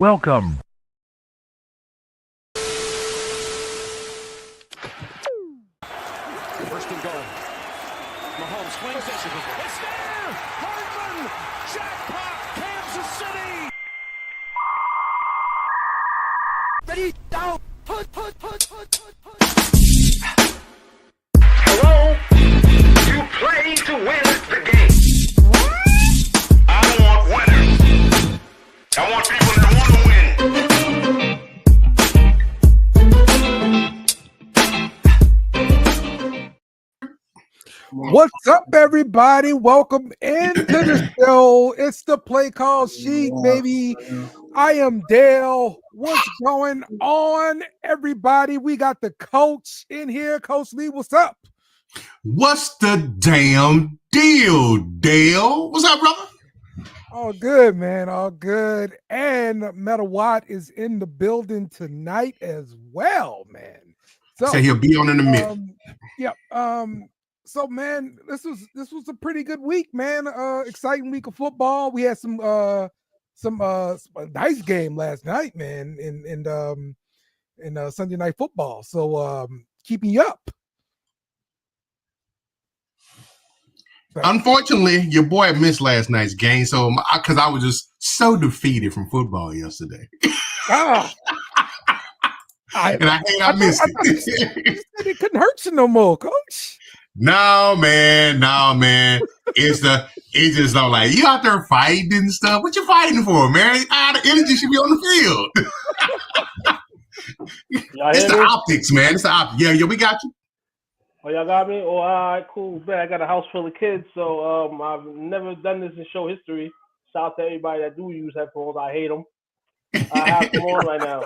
Welcome. First and goal. Mahomes swings it. It's there! Hardman! Jackpot! Kansas City! Ready, down! Put. Hello? You play to win the game. I don't want winners. I want people that want to win. What's up, everybody? Welcome into the show. It's the Play Call Sheet, baby. I am Dale. What's going on, everybody? We got the coach in here. Coach Lee, what's up? What's the damn deal, Dale? What's up, brother? All good, man. All good. And Meta Watt is in the building tonight as well, man. So Say he'll be on in a minute. So man, this was a pretty good week, man. Exciting week of football. We had some nice game last night, man, in Sunday Night Football. So keeping you up. Unfortunately, your boy missed last night's game, so because I was just so defeated from football yesterday. I missed it. You said it couldn't hurt you no more, coach. No, man. It's just not like you out there fighting and stuff. What you fighting for, man? All the energy should be on the field. It's the optics, man. It's the optics. Yeah, we got you. Oh, y'all got me? Oh, all right, cool. Man, I got a house full of kids, so I've never done this in show history. Shout out to everybody that do use headphones. I hate them. I have them on right now.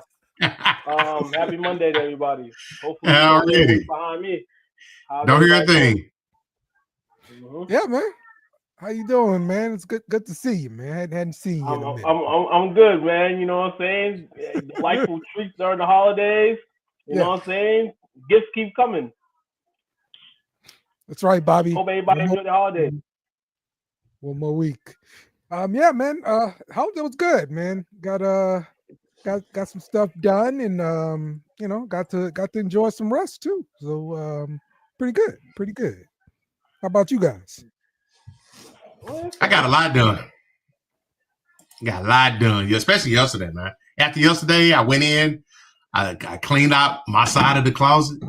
Happy Monday to everybody. Hopefully, already behind me. Don't hear a thing. Mm-hmm. Yeah, man. How you doing, man? It's good to see you, man. I hadn't seen you in a minute. I'm good, man. You know what I'm saying? Delightful treats during the holidays. You know what I'm saying? Gifts keep coming. That's right, Bobby. Hope everybody enjoyed the holidays. One more week. Yeah, man. Holiday was good, man. Got some stuff done, and got to enjoy some rest too. So pretty good. How about you guys? I got a lot done. Especially yesterday, man. After yesterday, I went in, I cleaned out my side of the closet.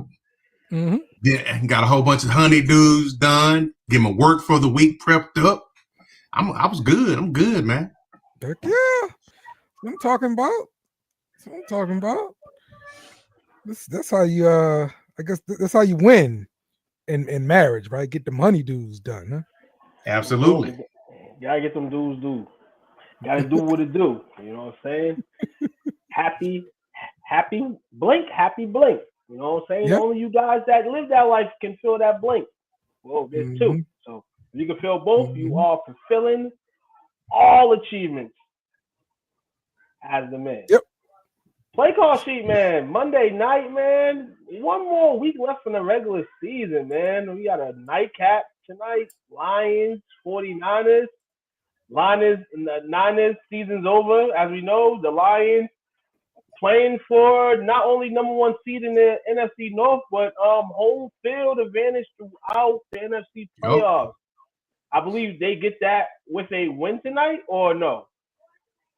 Mm-hmm. Yeah, got a whole bunch of honeydews done. Get my work for the week prepped up. I was good. I'm good, man. Heck yeah. I'm talking about. That's how you I guess that's how you win in marriage, right? Get the honeydews done, huh? Absolutely. Gotta get them dudes do. Gotta do what it do. You know what I'm saying? Happy blink. You know what I'm saying? Yep. Only you guys that live that life can feel that blink. Well, there's two. So if you can feel both, you are fulfilling all achievements as the man. Yep. Play call sheet, man. Monday night, man. One more week left in the regular season, man. We got a nightcap tonight. Lions, 49ers. Niners season's over. As we know, the Lions playing for not only number one seed in the NFC North, but home field advantage throughout the NFC playoffs. Yep. I believe they get that with a win tonight, or no?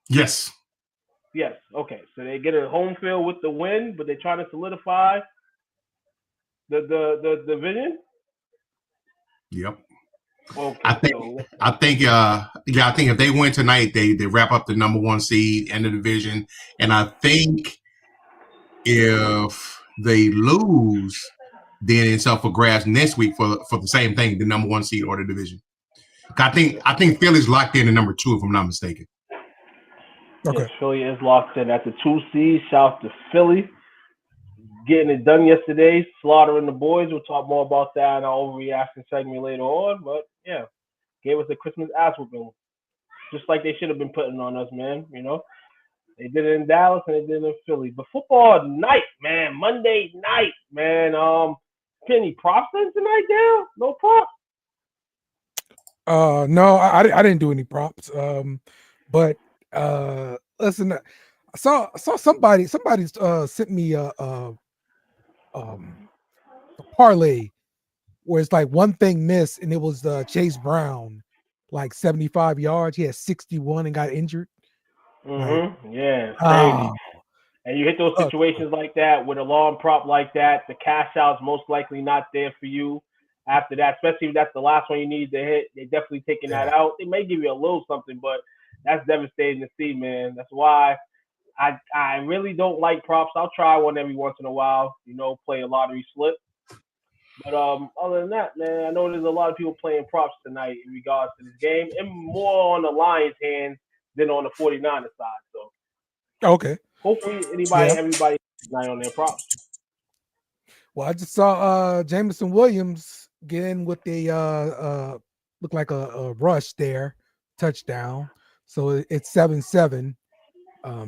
Yes. Okay. So they get a home field with the win, but they're trying to solidify the division. Yep. Okay. I think if they win tonight, they wrap up the number one seed in the division. And I think if they lose, then it's up for grabs next week for the same thing, the number one seed or the division. I think Philly's locked in at number 2, if I'm not mistaken. Okay. Yes, Philly is locked in at the 2 seed. Shout out to Philly. Getting it done yesterday, slaughtering the boys. We'll talk more about that in our overreaction segment later on. But yeah, gave us a Christmas ass whooping, just like they should have been putting on us, man. You know, they did it in Dallas and they did it in Philly. But football night, man, Monday night, man. Any props in tonight, Dale? No props. No, I didn't do any props. But listen, saw somebody sent me a parlay where it's like one thing missed, and it was Chase Brown, like 75 yards. He had 61 and got injured. Mm-hmm. Yeah, it's crazy. And you hit those situations like that with a long prop like that, the cash out's most likely not there for you after that, especially if that's the last one you need to hit. They're definitely taking that out. They may give you a little something, but that's devastating to see, man. That's why I really don't like props. I'll try one every once in a while, play a lottery slip. But other than that, man, I know there's a lot of people playing props tonight in regards to this game, and more on the Lions' hands than on the 49ers side. So okay. Hopefully everybody keeps an eye on their props. Well, I just saw Jameson Williams get in with a look like a rush there, touchdown. So it's 7-7,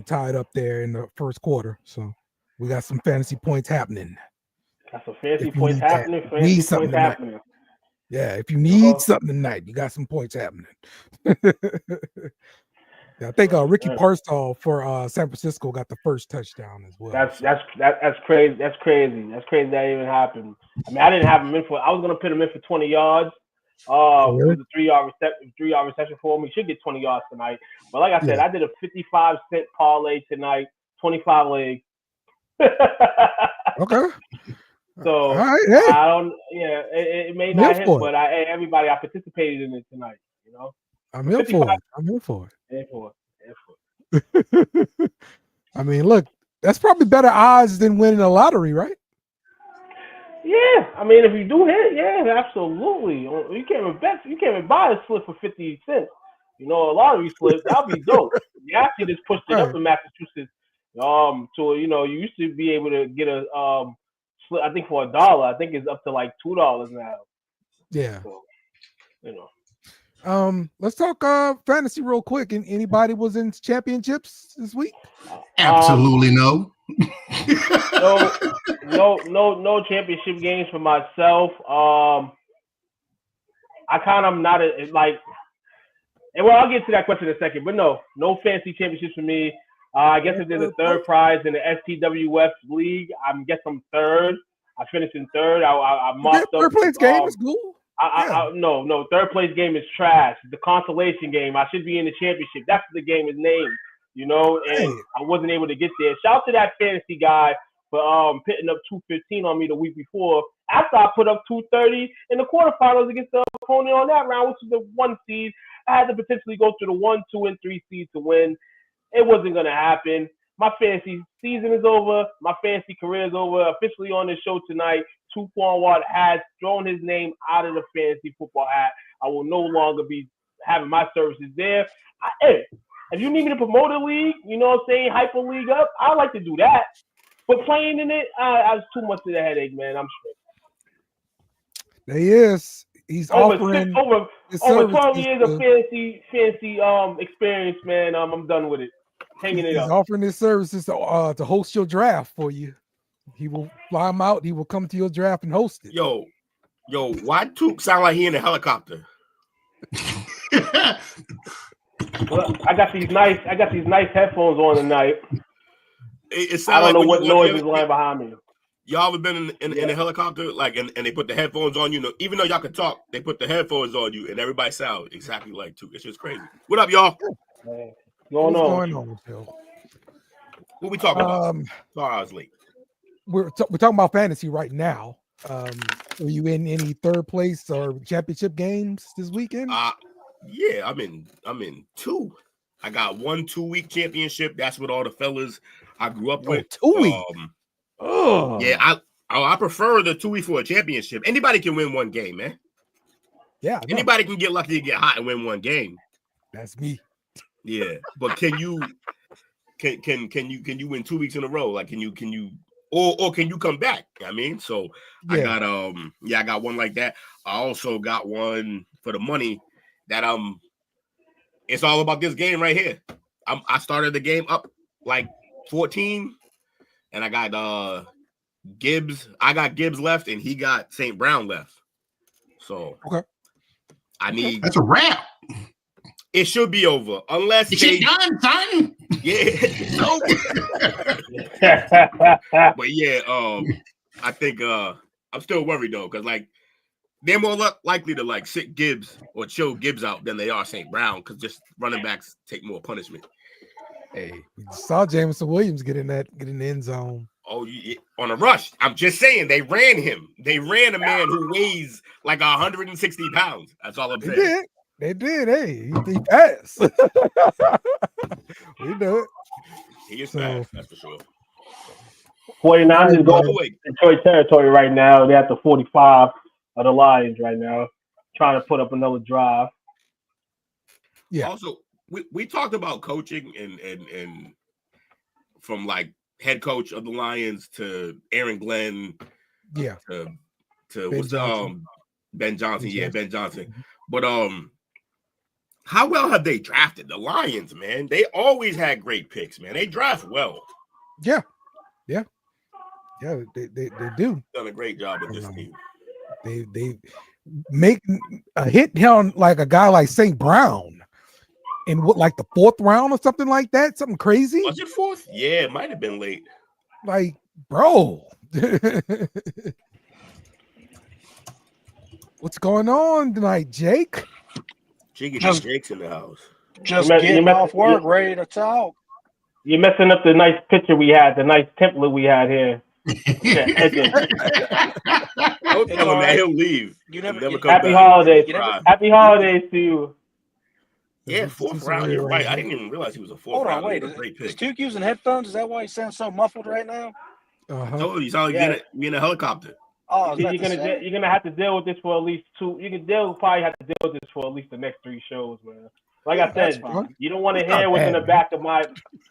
tied up there in the first quarter. So we got some fantasy points happening. Got some fancy points happening. Yeah, if you need something tonight, you got some points happening. Yeah, I think Ricky Parcell for San Francisco got the first touchdown as well. That's crazy. That's crazy that even happened. I mean, I didn't have him in for. I was gonna put him in for 20 yards. It was a 3-yard reception for him. He should get 20 yards tonight. But like I said, I did a 55-cent parlay tonight, 25 legs. Okay. So right, hey. I don't. Yeah, it may not hit, but everybody I participated in it tonight. I'm here for it. I mean, look, that's probably better odds than winning a lottery, right? Yeah, I mean, if you do hit, yeah, absolutely. You can't even bet. You can't even buy a slip for 50 cents. A lottery slip that'll be dope. You actually just pushed it up in Massachusetts. So you used to be able to get a slip. I think for $1. I think it's up to like $2 now. Yeah. So, let's talk fantasy real quick. And anybody was in championships this week? Absolutely no. No championship games for myself. I kind of not and well, I'll get to that question in a second. But no fantasy championships for me. I guess if there's a third prize in the STWF league, I guess I'm third. I finished in third. I mopped up. Third place game is cool. No, third place game is trash. The consolation game. I should be in the championship. That's what the game is named, and I wasn't able to get there. Shout out to that fantasy guy for pitting up 215 on me the week before. After I put up 230 in the quarterfinals against the opponent on that round, which is the 1 seed, I had to potentially go to the 1, 2, and 3 seed to win. It wasn't gonna happen. My fantasy season is over. My fantasy career is over. Officially on the show tonight, Tuquan has thrown his name out of the fantasy football hat. I will no longer be having my services there. If you need me to promote a league, hype a league up, I'd like to do that. But playing in it, I was too much of a headache, man. I'm straight. There he is. He's offering over 12 years of fantasy experience, man. I'm done with it. Hanging it up. He's offering his services to host your draft for you. He will fly him out. He will come to your draft and host it. Yo, why Took sound like he in a helicopter? Well, I got these nice headphones on tonight. It I don't like know what noise is lying behind me. Y'all ever been in a helicopter, and they put the headphones on you? Even though y'all can talk, they put the headphones on you, and everybody sounds exactly like Took. It's just crazy. What up, y'all? What's going on, Phil? What we talking about? Sorry, I was late. We're talking about fantasy right now. Were you in any third place or championship games this weekend? Yeah, I'm in 2. I got 1 2-week championship. That's with all the fellas I grew up with. 2 weeks. Yeah, I prefer the 2 week for a championship. Anybody can win one game, man. Yeah, anybody can get lucky to get hot and win one game. That's me. Yeah, but can you win 2 weeks in a row? Like, can you or can you come back? I mean, so yeah. I got one like that. I also got one for the money that it's all about this game right here. I started the game up like 14, and I got Gibbs. I got Gibbs left, and he got St. Brown left. So okay, that's a wrap. It should be over unless it's done, son. Yeah. So, but yeah, I think I'm still worried though, because like they're more likely to like sit Gibbs or chill Gibbs out than they are St. Brown, because just running backs take more punishment. Hey, we saw Jameson Williams get in the end zone. Oh, on a rush. I'm just saying they ran him. They ran a man who weighs like 160 pounds. That's all I'm saying. They did. Hey, he passed. We know it. He is fast, that's for sure. 49ers is going to Detroit territory right now. They're at the 45 of the Lions right now, trying to put up another drive. Yeah. Also, we talked about coaching and from like head coach of the Lions to Aaron Glenn, yeah, to what's Ben Johnson, Ben Johnson. But how well have they drafted the Lions, man? They always had great picks, man. They draft well. Yeah, they do. Done a great job with this team. They make a hit on like a guy like St. Brown. In what, like the 4th round or something like that? Something crazy? Was it 4th? Yeah, it might have been late. Like, bro. What's going on tonight, Jake? Jake's in the house. Just getting off work, ready to talk. You're messing up the nice picture we had, the nice template we had here. Don't tell him that he'll leave. Happy holidays. Happy holidays to you. Yeah, 4th round. You're right. I didn't even realize he was a 4th round. Hold on, wait. Is Duke using headphones? Is that why he sounds so muffled right now? Told you sound like you're in a helicopter. Oh, you're gonna have to deal with this for at least 2. Probably have to deal with this for at least the next 3 shows, man. Like I said, you don't want to hear what's in the back of my.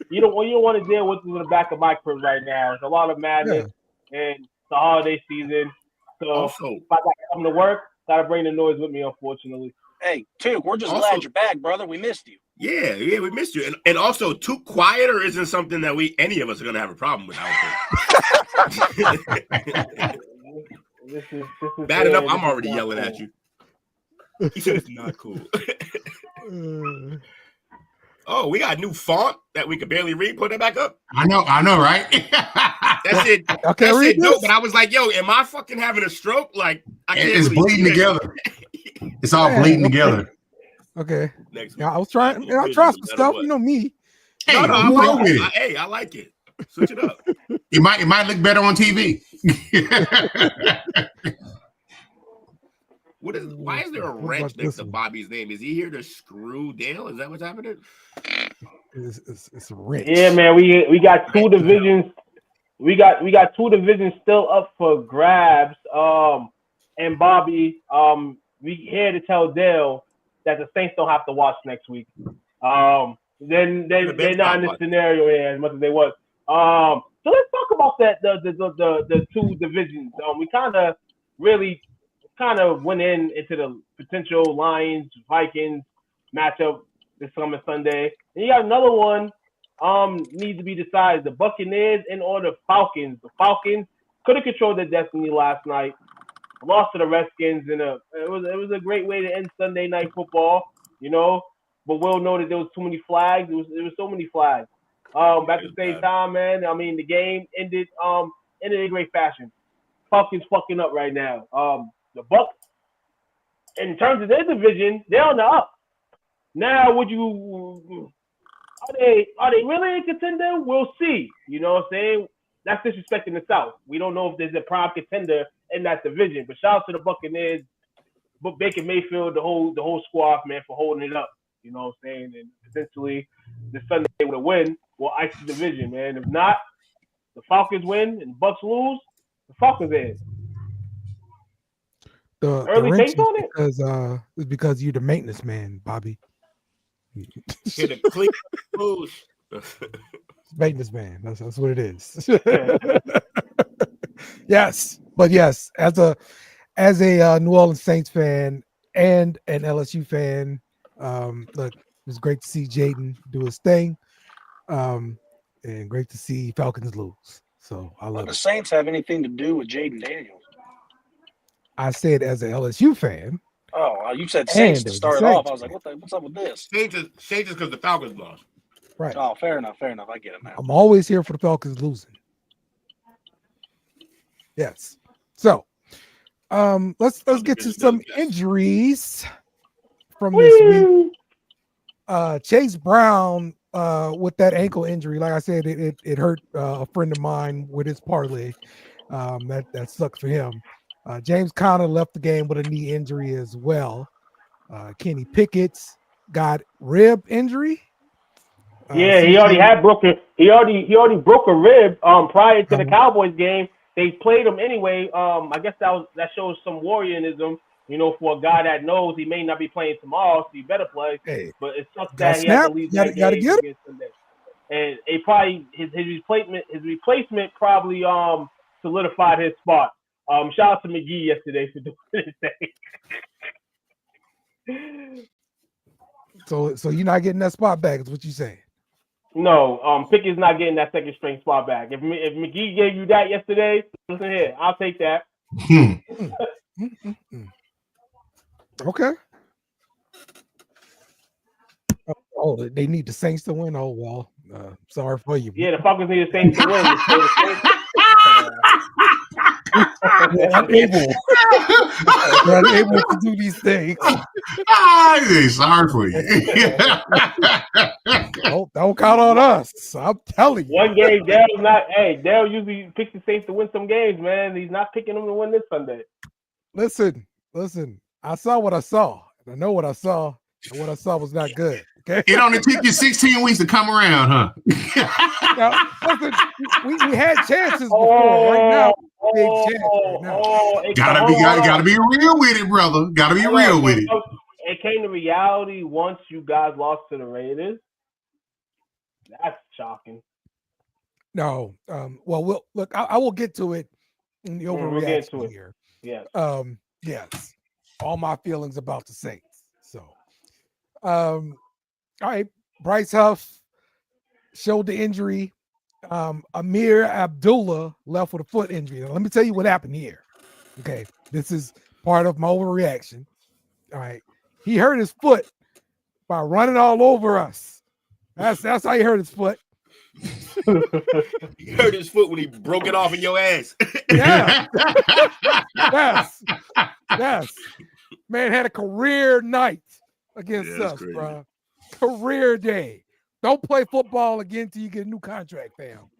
You don't want to deal with what's in the back of my crib right now. There's a lot of madness and the holiday season. So also, if I got to come to work, gotta bring the noise with me, unfortunately. Hey, Duke, we're just glad you're back, brother. We missed you. Yeah, we missed you. And also, too quieter isn't something that any of us are gonna have a problem with. This is bad enough. I'm already yelling at you. He said it's not cool. Oh, we got a new font that we could barely read. Put it back up. I know, right? That's it. Okay, that's it. No, but I was like, yo, am I fucking having a stroke? Like, it's bleeding together. It's all bleeding together. Okay. Next I was trying. I tried some stuff. You know me. Hey, I like it. Switch it up. It might look better on TV. Why is there a wrench next to Bobby's name? Is he here to screw Dale? Is that what's happening? It's a wrench. Yeah, man. We got 2 divisions. We got 2 divisions still up for grabs. And Bobby, we here to tell Dale that the Saints don't have to watch next week. They're not in this scenario here as much as they was. So let's talk about that the 2 divisions. We kind of went into the potential Lions Vikings matchup this coming Sunday. And you got another one needs to be decided: the Buccaneers or the Falcons. The Falcons could have controlled their destiny last night. Lost to the Redskins it was a great way to end Sunday night football, But we'll know that there was too many flags. There was so many flags. But at the same time, man, I mean the game ended in great fashion. Falcons fucking up right now. The Bucs, in terms of their division, they're on the up. Now, are they really a contender? We'll see. You know what I'm saying? That's disrespecting the South. We don't know if there's a prime contender in that division. But shout out to the Buccaneers, Baker Mayfield, the whole squad, man, for holding it up. You know what I'm saying? And potentially this Sunday with a win will ice the division, man. If not, the Falcons win and the Bucs lose, the Falcons in. The wrench is because you're the maintenance man, Bobby. Hit a clean push. Maintenance man. That's what it is. Yes, but yes, as a New Orleans Saints fan and an LSU fan, look, it was great to see Jayden do his thing, and great to see Falcons lose. So I love it. The Saints have anything to do with Jayden Daniels? I said as an LSU fan. Oh, you said Saints to start off. I was like, what's up with this? Saints is because the Falcons lost. Right. Oh, fair enough. Fair enough. I get it, man. I'm always here for the Falcons losing. Yes. So, let's get to some injuries from this week. Chase Brown with that ankle injury, like I said, it hurt a friend of mine with his parlay. That sucks for him. James Conner left the game with a knee injury as well. Kenny Pickett's got rib injury. Yeah, he already broke a rib prior to the Cowboys game. They played him anyway. I guess that shows some warriorism. For a guy that knows he may not be playing tomorrow, so he better play. Hey, but it's such that he has to leave that game against Sunday. And it probably his replacement probably solidified his spot. Shout out to McGee yesterday for doing his thing. So you're not getting that spot back, is what you saying? No, Pickett's not getting that second string spot back. If McGee gave you that yesterday, listen here, I'll take that. Okay. Oh, they need the Saints to win. Oh well, sorry for you. Yeah, the Falcons need the Saints to win. They're unable to do these things. Sorry for you. Don't count on us. I'm telling you. One game, Dale's not. Hey, Dale usually picks the Saints to win some games, man. He's not picking them to win this Sunday. Listen. I saw what I saw. I know what I saw, and what I saw was not good. Okay. It only took you 16 weeks to come around, huh? Now, listen, we had chances before. Right now, big chance. Right now. Gotta be real with it, brother. Gotta be real with it. It came to reality once you guys lost to the Raiders. That's shocking. No. Well, look. I will get to it in the overreaction here. Yeah. Yes. All my feelings about the Saints. So, all right. Bryce Huff showed the injury. Amir Abdullah left with a foot injury. Now, let me tell you what happened here. Okay. This is part of my overreaction. All right. He hurt his foot by running all over us. That's how he hurt his foot. He hurt his foot when he broke it off in your ass. Yeah. Yes. Man had a career night against us, bro. Career day. Don't play football again until you get a new contract, fam.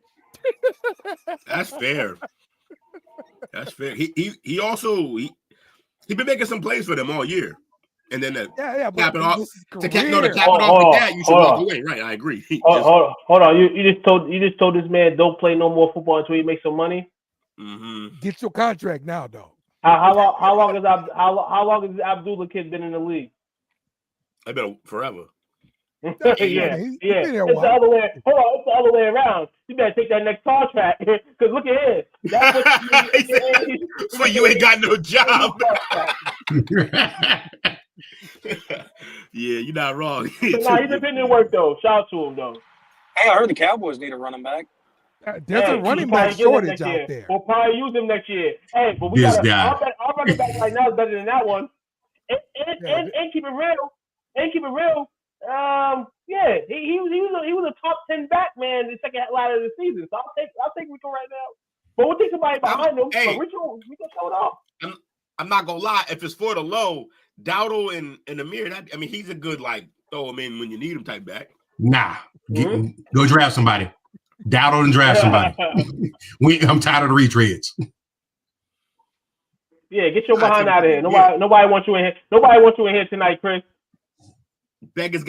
That's fair. That's fair. He also been making some plays for them all year. And then to cap it off with that, you should walk away. Right, I agree. Hold on. You just told this man don't play no more football until he makes some money. Mm-hmm. Get your contract now, though. How long has Abdullah kid been in the league? I've been forever. Yeah. It's the other way. Hold on, it's the other way around. You better take that next contract because look at him. That's what so you ain't got no job. Yeah, you're not wrong. He's independent work though. Shout out to him though. Hey, I heard the Cowboys need a running back. There's a running back shortage out there. We'll probably use him next year. Hey, but we got our running back right now is better than that one. And keep it real. Yeah, he was a top 10 back man in the second half of the season. So I'll take Rico right now. But we'll take somebody behind him. Hey, but Rico show it off. I'm not gonna lie. If it's for the low, Dowdle and Amir, he's a good throw him in when you need him type back. Nah, go draft somebody. Dowdle and draft somebody. I'm tired of the retreads. Yeah, get your behind out of here. Nobody wants you in here. Nobody wants you in here tonight, Chris. Beggars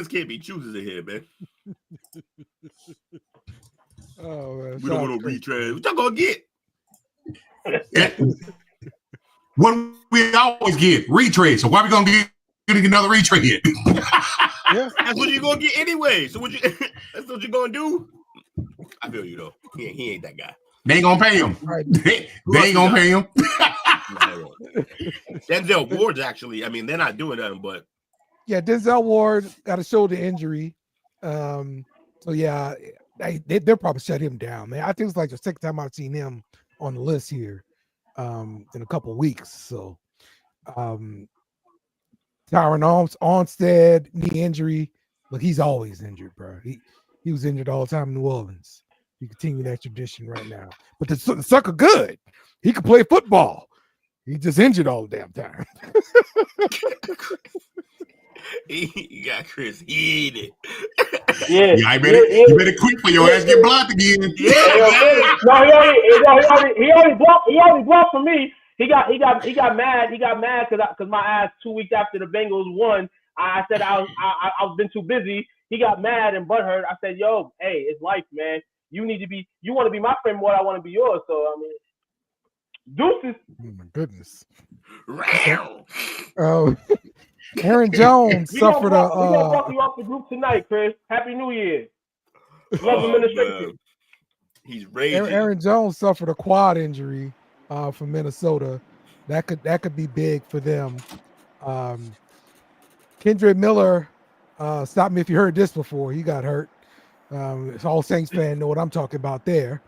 can't be choosers in here, man. Oh man, we don't want to retread. What y'all gonna get? What we always get retread. So why we gonna get another retread? Yeah, that's what you're gonna get anyway. So that's what you're gonna do. I feel you though. He ain't that guy. They ain't gonna pay him. Right. They ain't gonna pay him. Denzel Ward's actually. They're not doing nothing, but yeah, Denzel Ward got a shoulder injury. So yeah, they'll probably shut him down, man. I think it's like the second time I've seen him on the list here in a couple of weeks. So Tyron Armstead, knee injury. but he's always injured, bro. He was injured all the time in New Orleans. He continue that tradition right now. But the sucker good. He could play football. He just injured all the damn time. He got Chris heated. Yeah, you better quit for your ass get blocked again. No, he already blocked for me. He got mad. He got mad because my ass 2 weeks after the Bengals won, I said I've been too busy. He got mad and butthurt. I said, yo, hey, it's life, man. You want to be my friend more than I want to be yours. So I mean, deuces. Oh my goodness. Oh, Aaron Jones suffered a. We're gonna walk you off the group tonight, Chris. Happy New Year. Love administration. He's raging. Aaron Jones suffered a quad injury from Minnesota. That could be big for them. Kendrick Miller, stop me if you heard this before. He got hurt. All Saints fans know what I'm talking about there.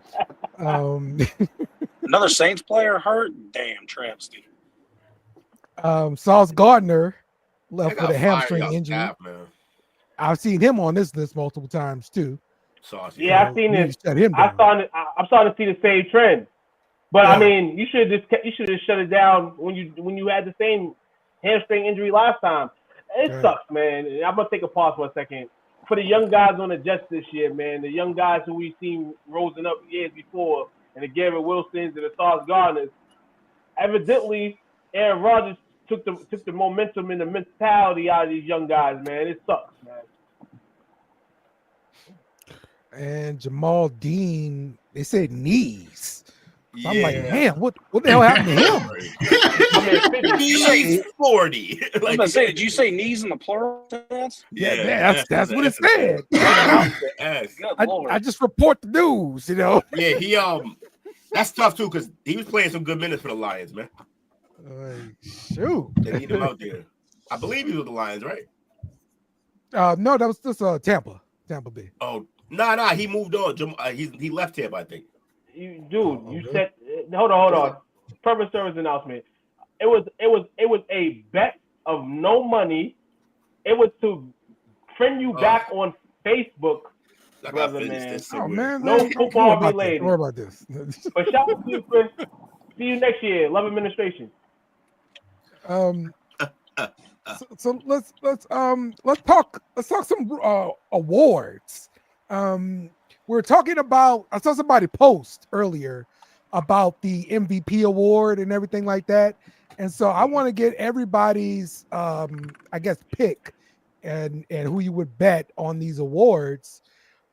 Another Saints player hurt? Damn, travesty. Sauce Gardner left with a hamstring injury. I've seen him on this list multiple times too. Yeah, I've seen this. I'm starting to see the same trend. But I mean, you should have shut it down when you had the same hamstring injury last time. It sucks, man. I'm gonna take a pause for a second. For the young guys on the Jets this year, man, the young guys who we've seen rising up years before, and the Garrett Wilsons and the Sauce Gardners, evidently Aaron Rodgers took the momentum and the mentality out of these young guys, man. It sucks, man. And Jamal Dean, they said knees. So I'm like, man, what the hell happened to him? He's 40. I was gonna say, did you say knees in the plural sense? Yeah, that's what it said. I just report the news, you know. Yeah, he that's tough too because he was playing some good minutes for the Lions, man. Shoot, they need him out there. I believe he was the Lions, right? No, that was just Tampa Bay. Oh, nah, he moved on. He left Tampa, I think. You said hold on. Purpose service announcement. It was a bet of no money. It was to friend you back on Facebook, brother, man. No football related. Don't worry about this. But shout out to you, Chris. See you next year. Love administration. So let's talk some awards. We're talking about, I saw somebody post earlier about the MVP award and everything like that. And so I want to get everybody's, I guess, pick and who you would bet on these awards.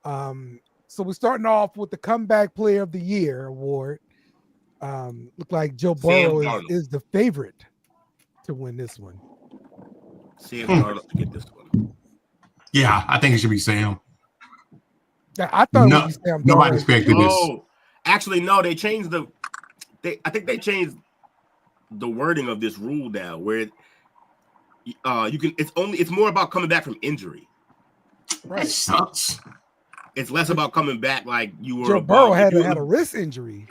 So we're starting off with the Comeback Player of the Year award. Look like Joe Burrow is the favorite to win this one. Sam Darnold to get this one. Yeah, I think it should be Sam. I thought it would be Sam. Nobody expected this. Actually, no. They changed I think they changed the wording of this rule now, where you can. It's more about coming back from injury. Right. It sucks. It's less about coming back like you were. Joe Burrow had a wrist injury.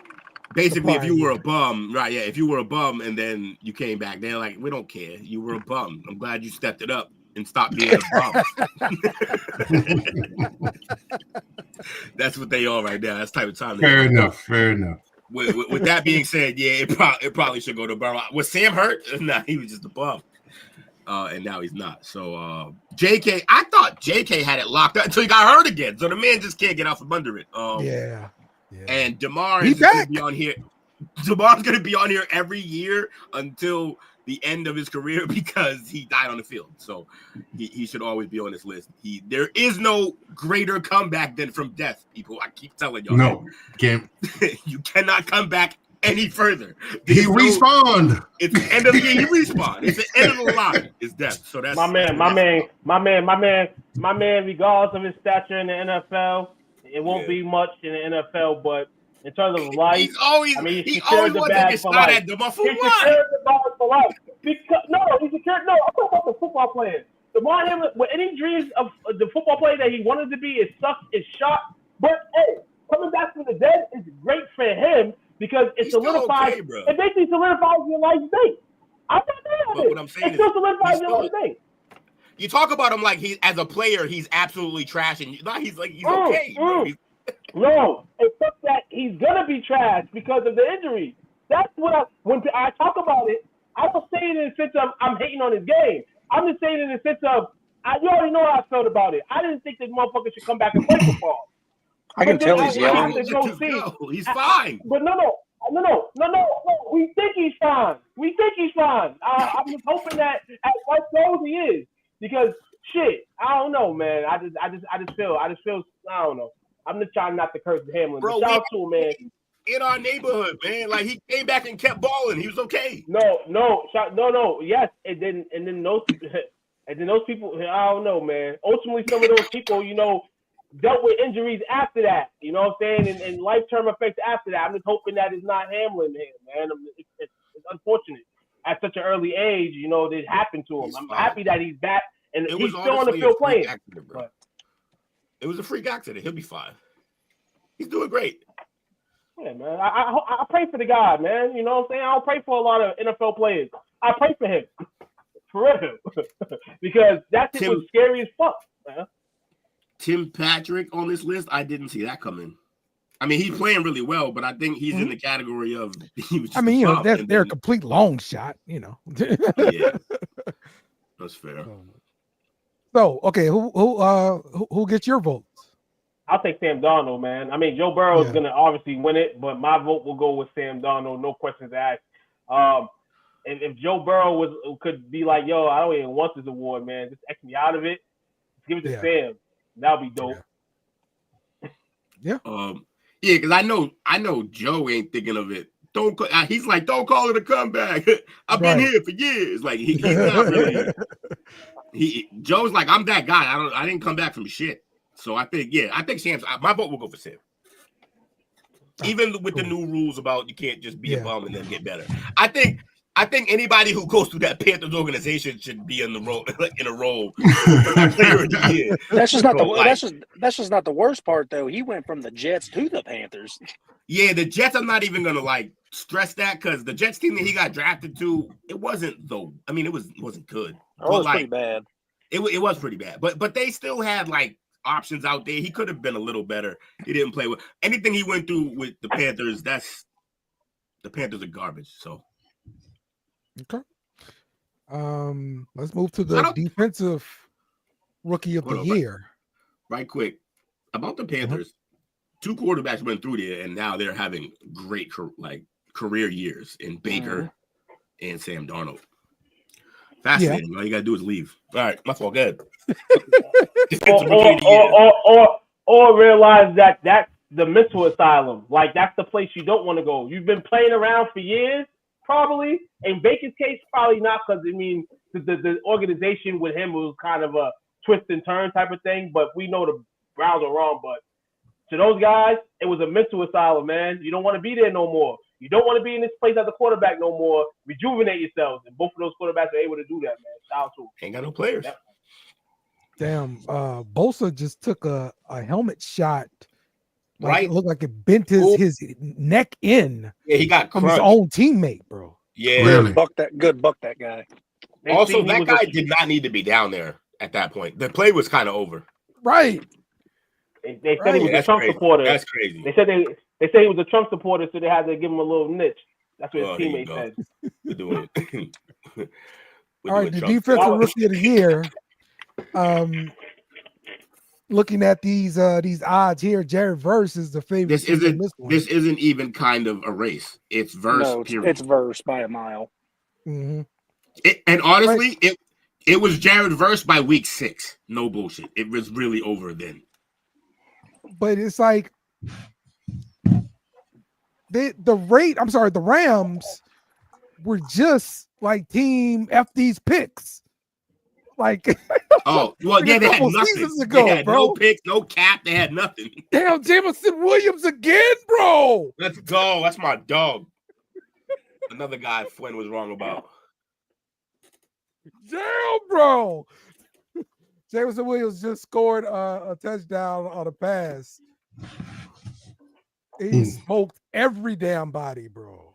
Basically, if you were a bum, right? Yeah, if you were a bum and then you came back, they're like, we don't care. You were a bum. I'm glad you stepped it up and stopped being a bum. That's what they are right now. That's the type of time. Fair enough. With that being said, yeah, it probably should go to Burrow. Was Sam hurt? Nah, he was just a bum. And now he's not. So JK, I thought JK had it locked up until he got hurt again. So the man just can't get out from under it. Yeah. And DeMar is going to be on here. DeMar's going to be on here every year until the end of his career because he died on the field. So he should always be on this list. There is no greater comeback than from death, people. I keep telling y'all. No, can't. You cannot come back any further. He respawned. It's the end of the year. He respawned. It's the end of the line. It's death. So that's my man. Regardless of his stature in the NFL, it won't be much in the NFL, but in terms of life, he always wants to get started at DeMar for what? He secured the bag for life. He secured. No, I'm talking about the football player. DeMar Hamlin, with any dreams of the football player that he wanted to be, it sucks, it's shot. But hey, coming back from the dead is great for him because it solidifies. It basically solidifies your life state. I'm not mad at it. What I'm saying it still solidifies your life state. You talk about him like he, as a player, he's absolutely trash, and he's okay. No, except that he's gonna be trash because of the injury. That's what when I talk about it, I don't say it in the sense of I'm hating on his game. I'm just saying it in the sense of you already know how I felt about it. I didn't think this motherfucker should come back and play football. I can tell he's yelling. He's fine. But no. We think he's fine. I'm just hoping that as life goes, he is. Because shit, I don't know, man. I just feel I don't know. I'm just trying not to curse Hamlin. Bro, shout out to him, man. In our neighborhood, man. Like he came back and kept balling. He was okay. No. Yes, and then those people, I don't know, man. Ultimately, some of those people, dealt with injuries after that. You know what I'm saying? And life-term effects after that. I'm just hoping that it's not Hamlin, man. It's unfortunate at such an early age. That happened to him. I'm happy that he's back and he's still on the field playing. It was a freak accident. He'll be fine. He's doing great. Yeah, man. I pray for the guy, man. You know what I'm saying? I don't pray for a lot of NFL players. I pray for him. For real. Because that shit was scary as fuck, man. Tim Patrick on this list, I didn't see that coming. I mean, he's playing really well, but I think he's in the category of. They're a complete long shot, Yeah, that's fair. So, okay, who gets your votes? I'll take Sam Darnold, man. I mean, Joe Burrow is gonna obviously win it, but my vote will go with Sam Darnold, no questions asked. If Joe Burrow could be like, yo, I don't even want this award, man. Just X me out of it. Just give it to Sam. That'll be dope. Yeah. Because I know Joe ain't thinking of it. He's like, don't call it a comeback. I've been here for years. Like he's not really. Joe's like, I'm that guy. I didn't come back from shit. So I think Sam's. My vote will go for Sam. Even with the new rules about you can't just be a bum and then get better. I think anybody who goes through that Panthers organization should be in a role. That's just not that's just not the worst part though. He went from the Jets to the Panthers. Yeah, the Jets. I'm not even gonna stress that because the Jets team that he got drafted to, it wasn't though. I mean, it wasn't good. It was pretty bad. It was pretty bad. But they still had options out there. He could have been a little better. He didn't play with anything he went through with the Panthers. The Panthers are garbage. So. Okay. Let's move to the defensive rookie of the year. Right quick. About the Panthers, two quarterbacks went through there, and now they're having great career years in Baker and Sam Darnold. Fascinating. All you gotta do is leave. All right, my fault. Good. or realize that that's the mental asylum. That's the place you don't want to go. You've been playing around for years. Probably in Baker's case, probably not because the organization with him was kind of a twist and turn type of thing. But we know the Browns are wrong. But to those guys, it was a mental asylum, man. You don't want to be there no more. You don't want to be in this place as a quarterback no more. Rejuvenate yourselves, and both of those quarterbacks are able to do that, man. Shout out to them. Ain't got no players. Yep. Damn, Bosa just took a helmet shot. Right. It looked like it bent his neck in. Yeah, he got from his own teammate, bro. Yeah. Really? Buck that guy. Also, that guy did not need to be down there at that point. The play was kind of over. Right. They said he was a Trump supporter. That's crazy. They said he was a Trump supporter, so they had to give him a little niche. That's what his teammate said. We're doing it. All right, the defensive rookie of the year. Looking at these odds here, Jared Verse is the favorite. This isn't even kind of a race. It's Verse. No, it's Verse by a mile. Mm-hmm. And honestly, it was Jared Verse by week 6. No bullshit. It was really over then. But it's like the Rams were just like team F these picks. Oh, well, yeah, they had nothing. Ago, they had no picks, no cap. They had nothing. Damn, Jameson Williams again, bro. Let's go. That's my dog. Another guy Flynn was wrong about. Damn, bro. Jameson Williams just scored a touchdown on a pass. He smoked every damn body, bro.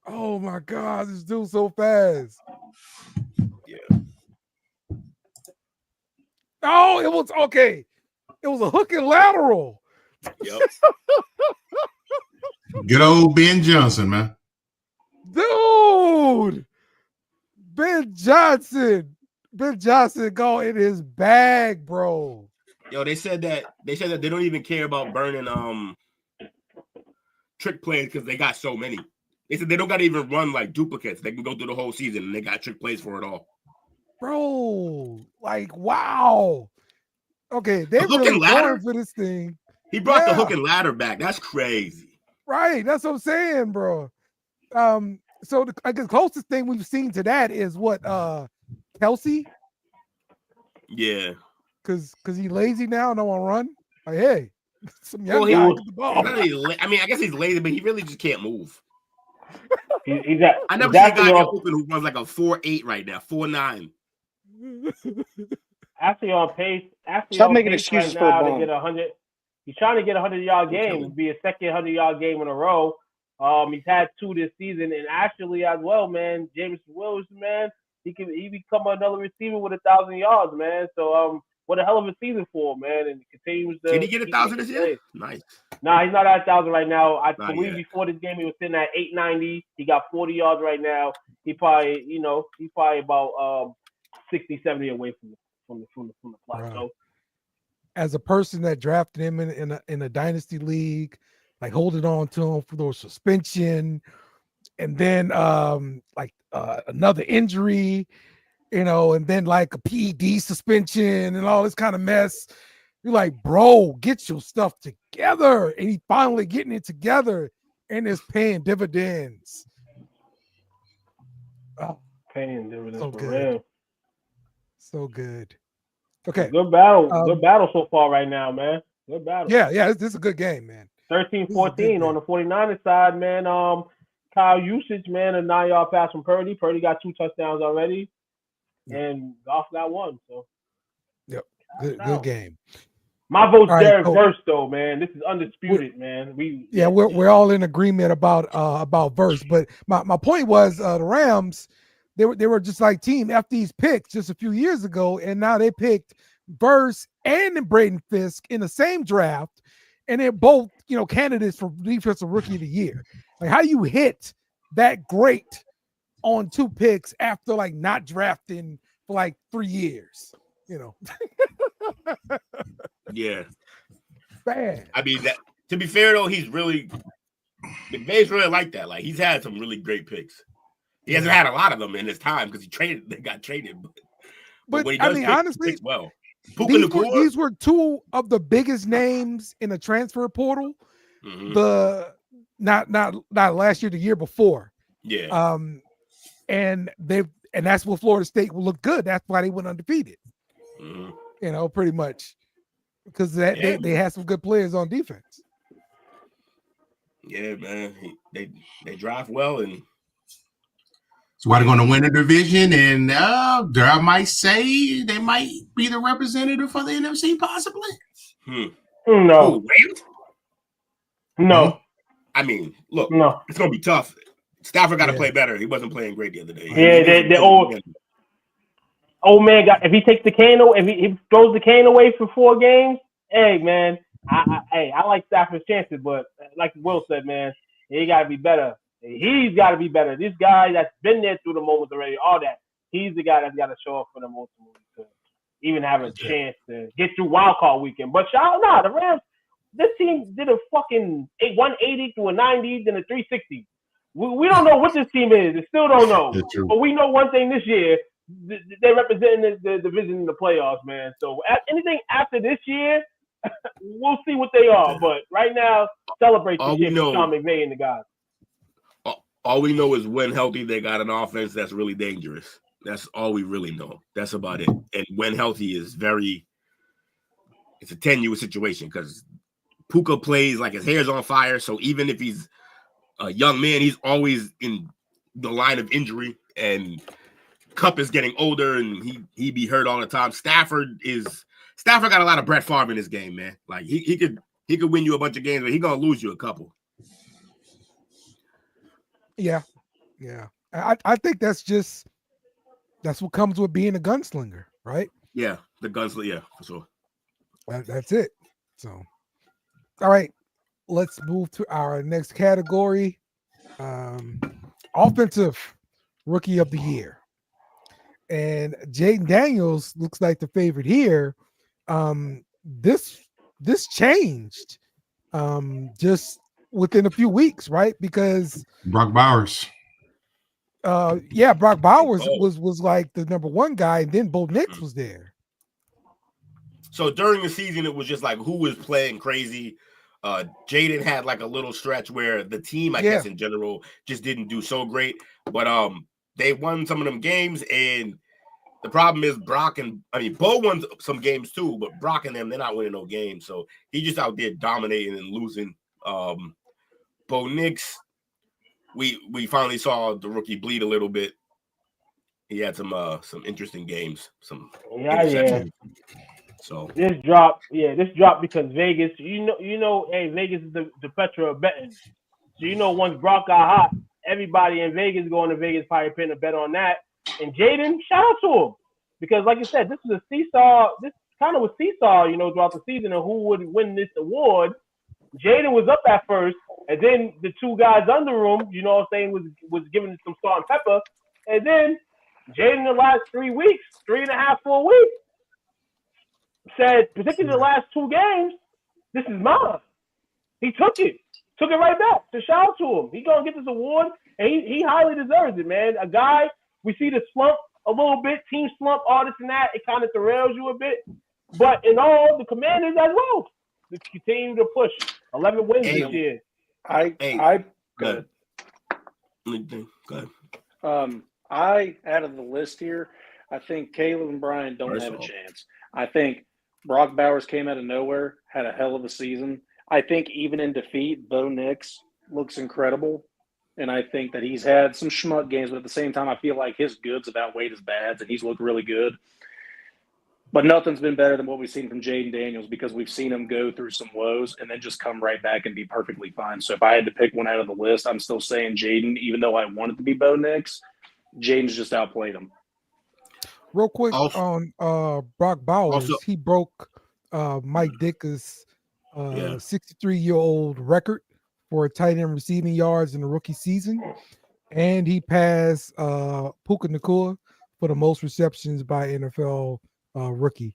Oh my God, this dude's so fast. Yeah. Oh, it was okay. It was a hook and lateral. Yep. Good old Ben Johnson, man. Dude. Ben Johnson go in his bag, bro. Yo, they said that they don't even care about burning trick plays because they got so many. They said they don't gotta even run like duplicates. They can go through the whole season and they got trick plays for it all. Bro, like wow. Okay, they really going for this thing. He brought the hook and ladder back. That's crazy. Right, that's what I'm saying, bro. So I guess closest thing we've seen to that is what Kelsey. Yeah, because he's lazy now, no one run. Like, hey, some young guy get the ball. I mean, I guess he's lazy, but he really just can't move. I never seen a guy open who runs like a 4.8 right now, 4.9. Actually on pace. Stop making excuses for now to get 100. He's trying to get a 100-yard game. It'd be a second 100-yard game in a row. He's had 2 this season, and actually as well, man. James Wilson, man, he become another receiver with 1,000 yards, man. So what a hell of a season for him, man. And continues to. Did he get 1,000 this year? Nice. Nah, he's not at 1,000 right now. I believe before this game he was sitting at 890. He got 40 yards right now. He's probably about 60, 70 away from the plot. Right. So, as a person that drafted him in a dynasty league, like holding on to him for the suspension, and then another injury, and then like a PED suspension and all this kind of mess. You're like, bro, get your stuff together. And he finally getting it together and is paying dividends. Oh, paying dividends so for good. real. So good. Okay. Good battle. Good battle so far right now, man. Good battle. Yeah, this is a good game, man. 13-14 on the 49ers side, man. Kyle usage, man, a 9-yard pass from Purdy. Purdy got 2 touchdowns already. And Goff got 1. So yep. Good game. My vote's right, Derek Verse, though, man. This is undisputed, man. We're all in agreement about Verse. But my point was the Rams, they were just like team F these picks just a few years ago, and now they picked Verse and Braden Fisk in the same draft, and they're both candidates for defensive rookie of the year. Like, how you hit that great on 2 picks after like not drafting for like 3 years? Yeah. Bad. I mean, to be fair though, McVay's really like that. Like, he's had some really great picks. He hasn't had a lot of them in his time because they got traded. But when he does honestly, picks well. These were 2 of the biggest names in the transfer portal. Mm-hmm. The not last year, the year before. Yeah. And that's what Florida State will look good. That's why they went undefeated. Mm-hmm. Pretty much because they had some good players on defense. Yeah, man. They draft well, and so why they're going to win the division, and I might say they might be the representative for the NFC, possibly. No. No. I mean, look, no. It's going to be tough. Stafford got to play better. He wasn't playing great the other day. Yeah, the old man got. If he takes the cane, if he throws the cane away for 4 games, hey man, I like Stafford's chances, but like Will said, man, he got to be better. He's got to be better. This guy that's been there through the moments already, all that. He's the guy that's got to show up for them ultimately to even have a chance to get through wild card weekend. But the Rams, this team did a fucking 180 to a 90, then a 360. We don't know what this team is. We still don't know. But we know one thing this year. They're representing the division in the playoffs, man. So anything after this year, we'll see what they are. But right now, celebrate the shit with Sean McVay and the guys. All we know is when healthy, they got an offense that's really dangerous. That's all we really know. That's about it. And when healthy is it's a tenuous situation because Puka plays like his hair's on fire. So even if he's a young man, he's always in the line of injury, and Kupp is getting older and he be hurt all the time. Stafford got a lot of Brett Favre in his game, man. Like he could win you a bunch of games, but he's gonna lose you a couple. Yeah. I think that's just That's what comes with being a gunslinger, right? Yeah, the gunslinger, yeah, for sure. That's it. So, all right, let's move to our next category. Offensive Rookie of the Year. And Jayden Daniels looks like the favorite here. This changed just within a few weeks, right? Because Brock Bowers. Brock Bowers was like the number one guy, and then Bo Nix was there. So during the season, it was just like who was playing crazy. Jayden had like a little stretch where the team, I guess in general, just didn't do so great. But they won some of them games, and the problem is Bo won some games too, but Brock and them, they're not winning no games. So he just out there dominating and losing. Bo Nix, we finally saw the rookie bleed a little bit. He had some interesting games. So this dropped because Vegas, hey, Vegas is the Petra of betting. So once Brock got hot, everybody in Vegas going to Vegas probably putting a bet on that. And Jayden, shout out to him. Because like I said, this is a seesaw, this kind of was seesaw, throughout the season of who would win this award. Jayden was up at first, and then the two guys under him, was giving some salt and pepper. And then Jayden the last 3 weeks, 3.5, 4 weeks, said, particularly the last 2 games, this is mine. He took it right back. So shout out to him. He's gonna get this award, and he highly deserves it, man. A guy, we see the slump a little bit, team slump, all this and that. It kind of derails you a bit, but in all, the Commanders as well, they continue to push. 11 wins this year. Go ahead. I out of the list here, I think Caleb and Brian don't have a chance. I think Brock Bowers came out of nowhere, had a hell of a season. I think even in defeat, Bo Nix looks incredible. And I think that he's had some schmuck games, but at the same time, I feel like his goods have outweighed his bads, and he's looked really good. But nothing's been better than what we've seen from Jayden Daniels, because we've seen him go through some woes and then just come right back and be perfectly fine. So if I had to pick one out of the list, I'm still saying Jayden, even though I want it to be Bo Nix. Jayden's just outplayed him. Real quick on Brock Bowers, he broke Mike Ditka's 63-year-old record for tight end receiving yards in the rookie season, and he passed Puka Nacua for the most receptions by NFL rookie.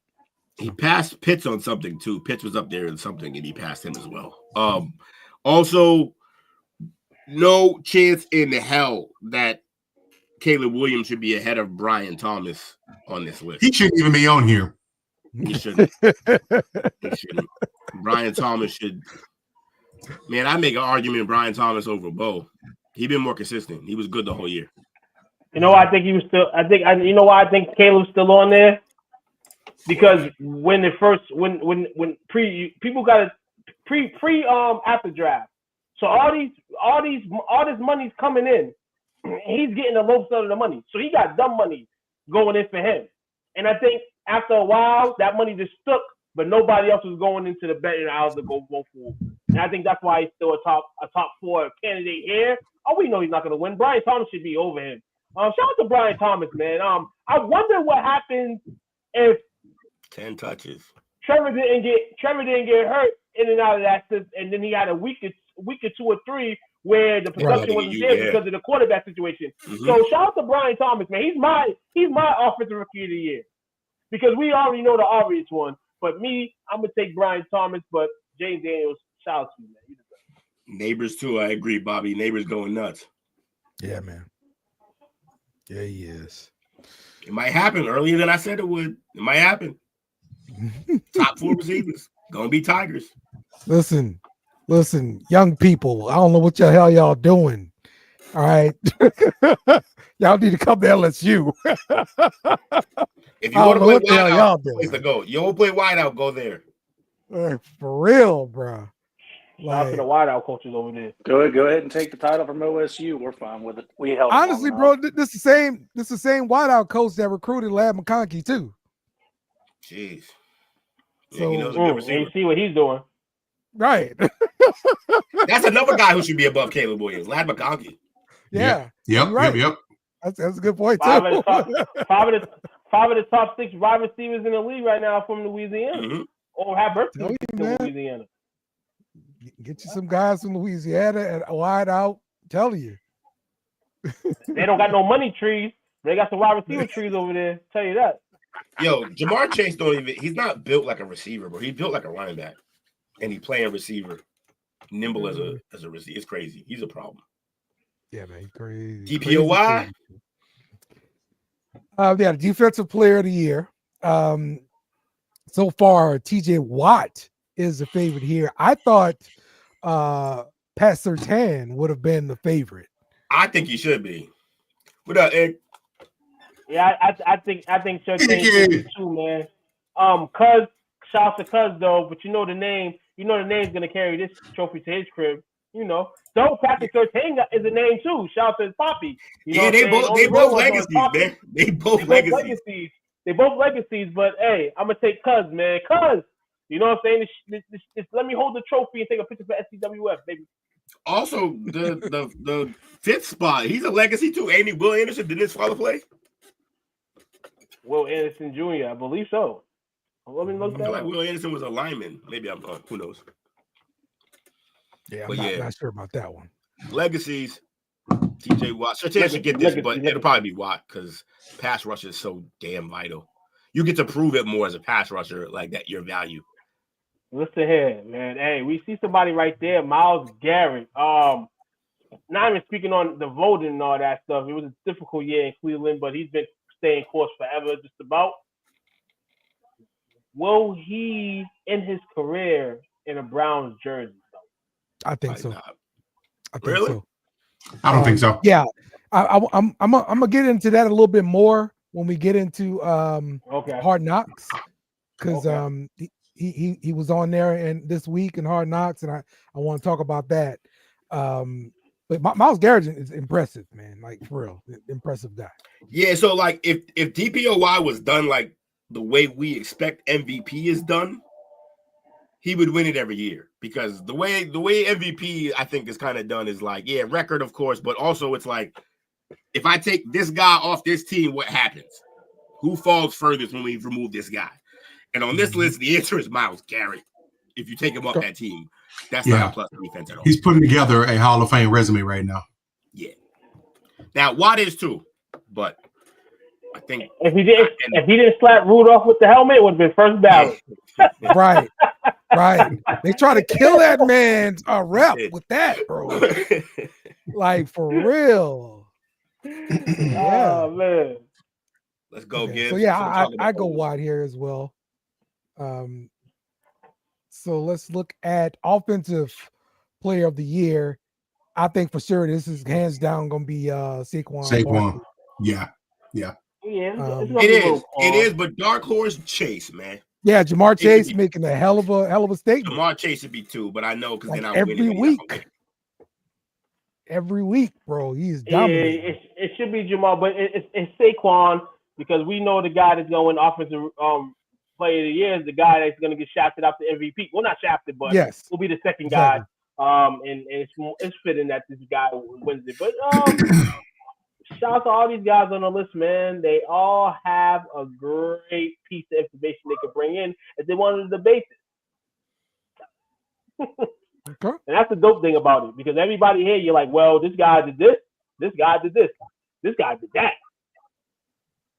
He passed Pitts on something too. Pitts was up there in something, and he passed him as well. Also, no chance in hell that Caleb Williams should be ahead of Brian Thomas on this list. He shouldn't even be on here. He shouldn't. Brian Thomas should. Man, I make an argument Brian Thomas over Bo. He been more consistent. He was good the whole year. I think he was still. Why I think Caleb's still on there? Because when people got after draft, so all this money's coming in. He's getting the most of the money, so he got dumb money going in for him. And I think after a while, that money just stuck, but nobody else was going into the betting aisles to go vote for him. And I think that's why he's still a top 4 candidate here. Oh, we know he's not going to win. Brian Thomas should be over him. Shout out to Brian Thomas, man. I wonder what happens if 10 touches. Trevor didn't get hurt in and out of that, and then he had a week or 2 or 3 where the production wasn't there because of the quarterback situation. Mm-hmm. So shout out to Brian Thomas, man. He's my offensive rookie of the year, because we already know the obvious one. But me, I'm gonna take Brian Thomas, but Jayden Daniels, shout out to you, man. Neighbors too, I agree, Bobby. Neighbors going nuts. Yeah, man. Yeah, he is. It might happen earlier than I said it would. It might happen. Top 4 receivers gonna be Tigers. Listen, young people. I don't know what the hell y'all doing. All right, y'all need to come to LSU. If you want to play wideout, place to go. You want to play wideout, go there. For real, bro. Shout out to the wideout coaches over there. Go ahead and take the title from OSU. We're fine with it. We held honestly, bro. This the same wideout coach that recruited Lad McConkey too. Jeez. So he knows and you see what he's doing. Right. That's another guy who should be above Caleb Williams, Lad McConkey. Yeah. Yep. Right. Yep. That's a good point too. Five of the top 6 wide receivers in the league right now from Louisiana, or have birthday in Louisiana. Get you some guys from Louisiana and wide out. Tell you, they don't got no money trees. They got some wide receiver trees over there. Tell you that. Yo, Jamar Chase he's not built like a receiver, bro. He's built like a running back. And he playing receiver. Nimble as a receiver. It's crazy. He's a problem. Yeah, man, crazy. DPOY? Yeah, defensive player of the year. So far, TJ Watt is the favorite here. I thought Pat Surtain would have been the favorite. I think he should be. What up, Ed? Yeah, I think Surtain too, man. Cuz shout to Cuz though, but you know the name's gonna carry this trophy to his crib. You know, so Patrick Surtain is a name too. Shout to his poppy. They both legacies, man. They both legacies. They both legacies, but hey, I'm gonna take Cuz, man. Cuz, you know what I'm saying? This, let me hold the trophy and take a picture for STWF, baby. Also, the 5th spot, he's a legacy too. Ain't he? Will Anderson, did his father play? Will Anderson Jr., I believe so. Let me look that like up. Will Anderson was a lineman. Maybe I'm who knows. Yeah, I'm not sure about that one. Legacies, TJ Watt. Surtain should get this, but it'll probably be Watt because pass rush is so damn vital. You get to prove it more as a pass rusher, like that, your value. Listen here, man. Hey, we see somebody right there, Myles Garrett. Not even speaking on the voting and all that stuff. It was a difficult year in Cleveland, but he's been staying course forever, just about. Will he end his career in a Browns jersey? I think so. I think really? so. I don't think so. Yeah, I'm gonna get into that a little bit more when we get into Hard Knocks, because he was on there and this week in Hard Knocks, and I want to talk about that. But Myles Garrett is impressive, man. Like for real, impressive guy. Yeah. So like, if DPOY was done like the way we expect MVP is done, he would win it every year, because the way MVP I think is kind of done is like, yeah, record of course, but also it's like, if I take this guy off this team, what happens? Who falls furthest when we remove this guy? And on this list, the answer is Myles Garrett. If you take him off that team, that's not a plus defense at all. He's putting together a Hall of Fame resume right now. Yeah. Now Watt is too, but I think if he didn't slap Rudolph with the helmet, it would have been first ballot. Right. They try to kill that man's rep with that, bro. Like for real. Yeah. Oh man. Let's go get. So yeah, I go Watt here as well. So let's look at offensive player of the year. I think for sure this is hands down going to be Saquon. Yeah. It is, but dark horse Chase, man. Yeah, Jamar Chase making a hell of a statement. Jamar Chase should be 2, but I know because like they're not every winning. Every week, bro, he's dominating. Yeah, it should be Jamar, but it's Saquon, because we know the guy that's going offensive player of the year is the guy that's going to get shafted out to MVP. Well, not shafted, but will be the second guy. And it's fitting that this guy wins it. But shout out to all these guys on the list, man. They all have a great piece of information they could bring in if they wanted to debate it. Okay. And that's the dope thing about it, because everybody here, you're like, well, this guy did this, this guy did this, this guy did that.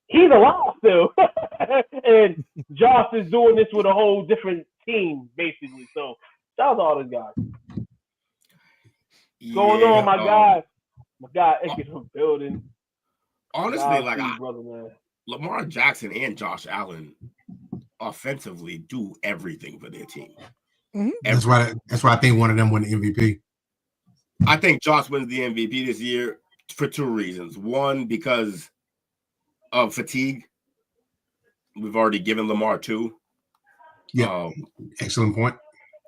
He's alive still. And Josh is doing this with a whole different team, basically. So shout out to all those guys. Going on, my guy. My guy, it's a building. Honestly, like Lamar Jackson and Josh Allen offensively do everything for their team. Mm-hmm. That's why I think one of them won the MVP. I think Josh wins the MVP this year for 2 reasons. One, because of fatigue. We've already given Lamar 2. Yeah, excellent point.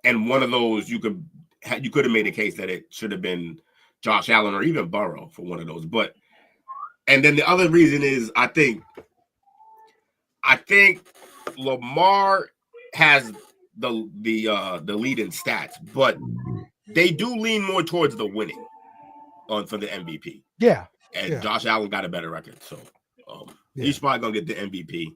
And one of those you could have made a case that it should have been Josh Allen or even Burrow for one of those. But and then the other reason is I think Lamar has the lead in stats, but they do lean more towards the winning for the MVP. Yeah. And Josh Allen got a better record, so he's probably gonna get the MVP.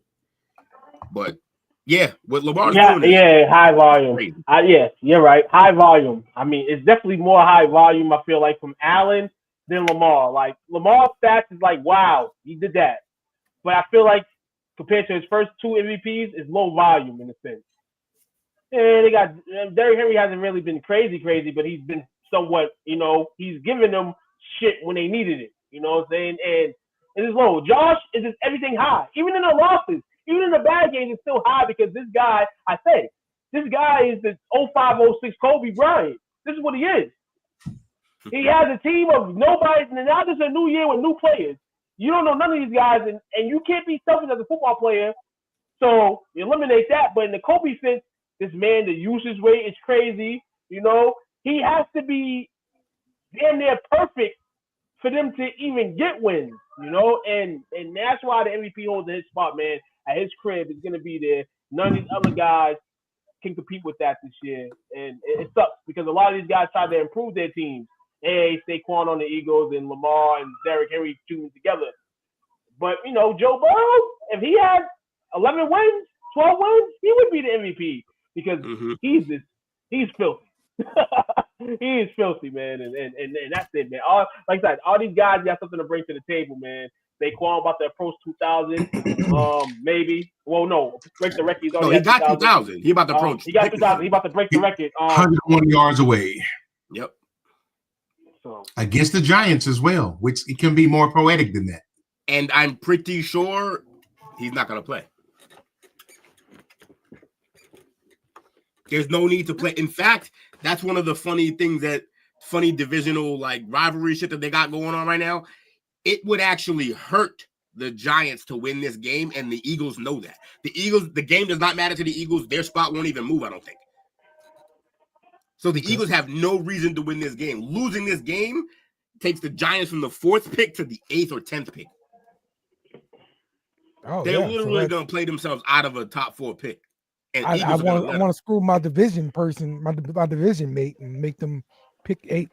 But yeah, what Lamar's doing is high volume. Yes, you're right. High volume. I mean, it's definitely more high volume, I feel like, from Allen than Lamar. Like, Lamar's stats is like, wow, he did that. But I feel like compared to his first 2 MVPs, it's low volume in a sense. And they got Derrick Henry hasn't really been crazy, but he's been somewhat, he's giving them shit when they needed it. You know what I'm saying? And it's low. Josh is just everything high. Even in the losses, even in the bad games, it's still high because this guy is the 05-06 Kobe Bryant. This is what he is. He has a team of nobody, and now this is a new year with new players. You don't know none of these guys, and you can't be selfish as a football player, so you eliminate that. But in the Kobe sense, this man, the usage rate is crazy. He has to be damn near perfect for them to even get wins, and that's why the MVP holds his spot, man. At his crib, is going to be there. None of these other guys can compete with that this year, and it sucks because a lot of these guys try to improve their teams. Hey, Saquon on the Eagles and Lamar and Derrick Henry shooting together. But, Joe Burrow, if he had 11 wins, 12 wins, he would be the MVP because he's filthy. He is filthy, man, and that's it, man. Like I said, all these guys got something to bring to the table, man. Saquon about to approach 2,000, maybe. Well, no, break the record. He got 2,000. He about to approach. He got 2,000. He about to break the record. 101 yards away. Yep. So against the Giants as well, which it can be more poetic than that. And I'm pretty sure he's not going to play. There's no need to play. In fact, that's one of the funny divisional rivalry shit that they got going on right now. It would actually hurt the Giants to win this game, and the Eagles know that. The game does not matter to the Eagles. Their spot won't even move, I don't think. So the Eagles have no reason to win this game. Losing this game takes the Giants from the 4th pick to the 8th or 10th pick. They're literally going to play themselves out of a top 4 pick. And I want to screw my division person, my division mate, and make them pick 8th.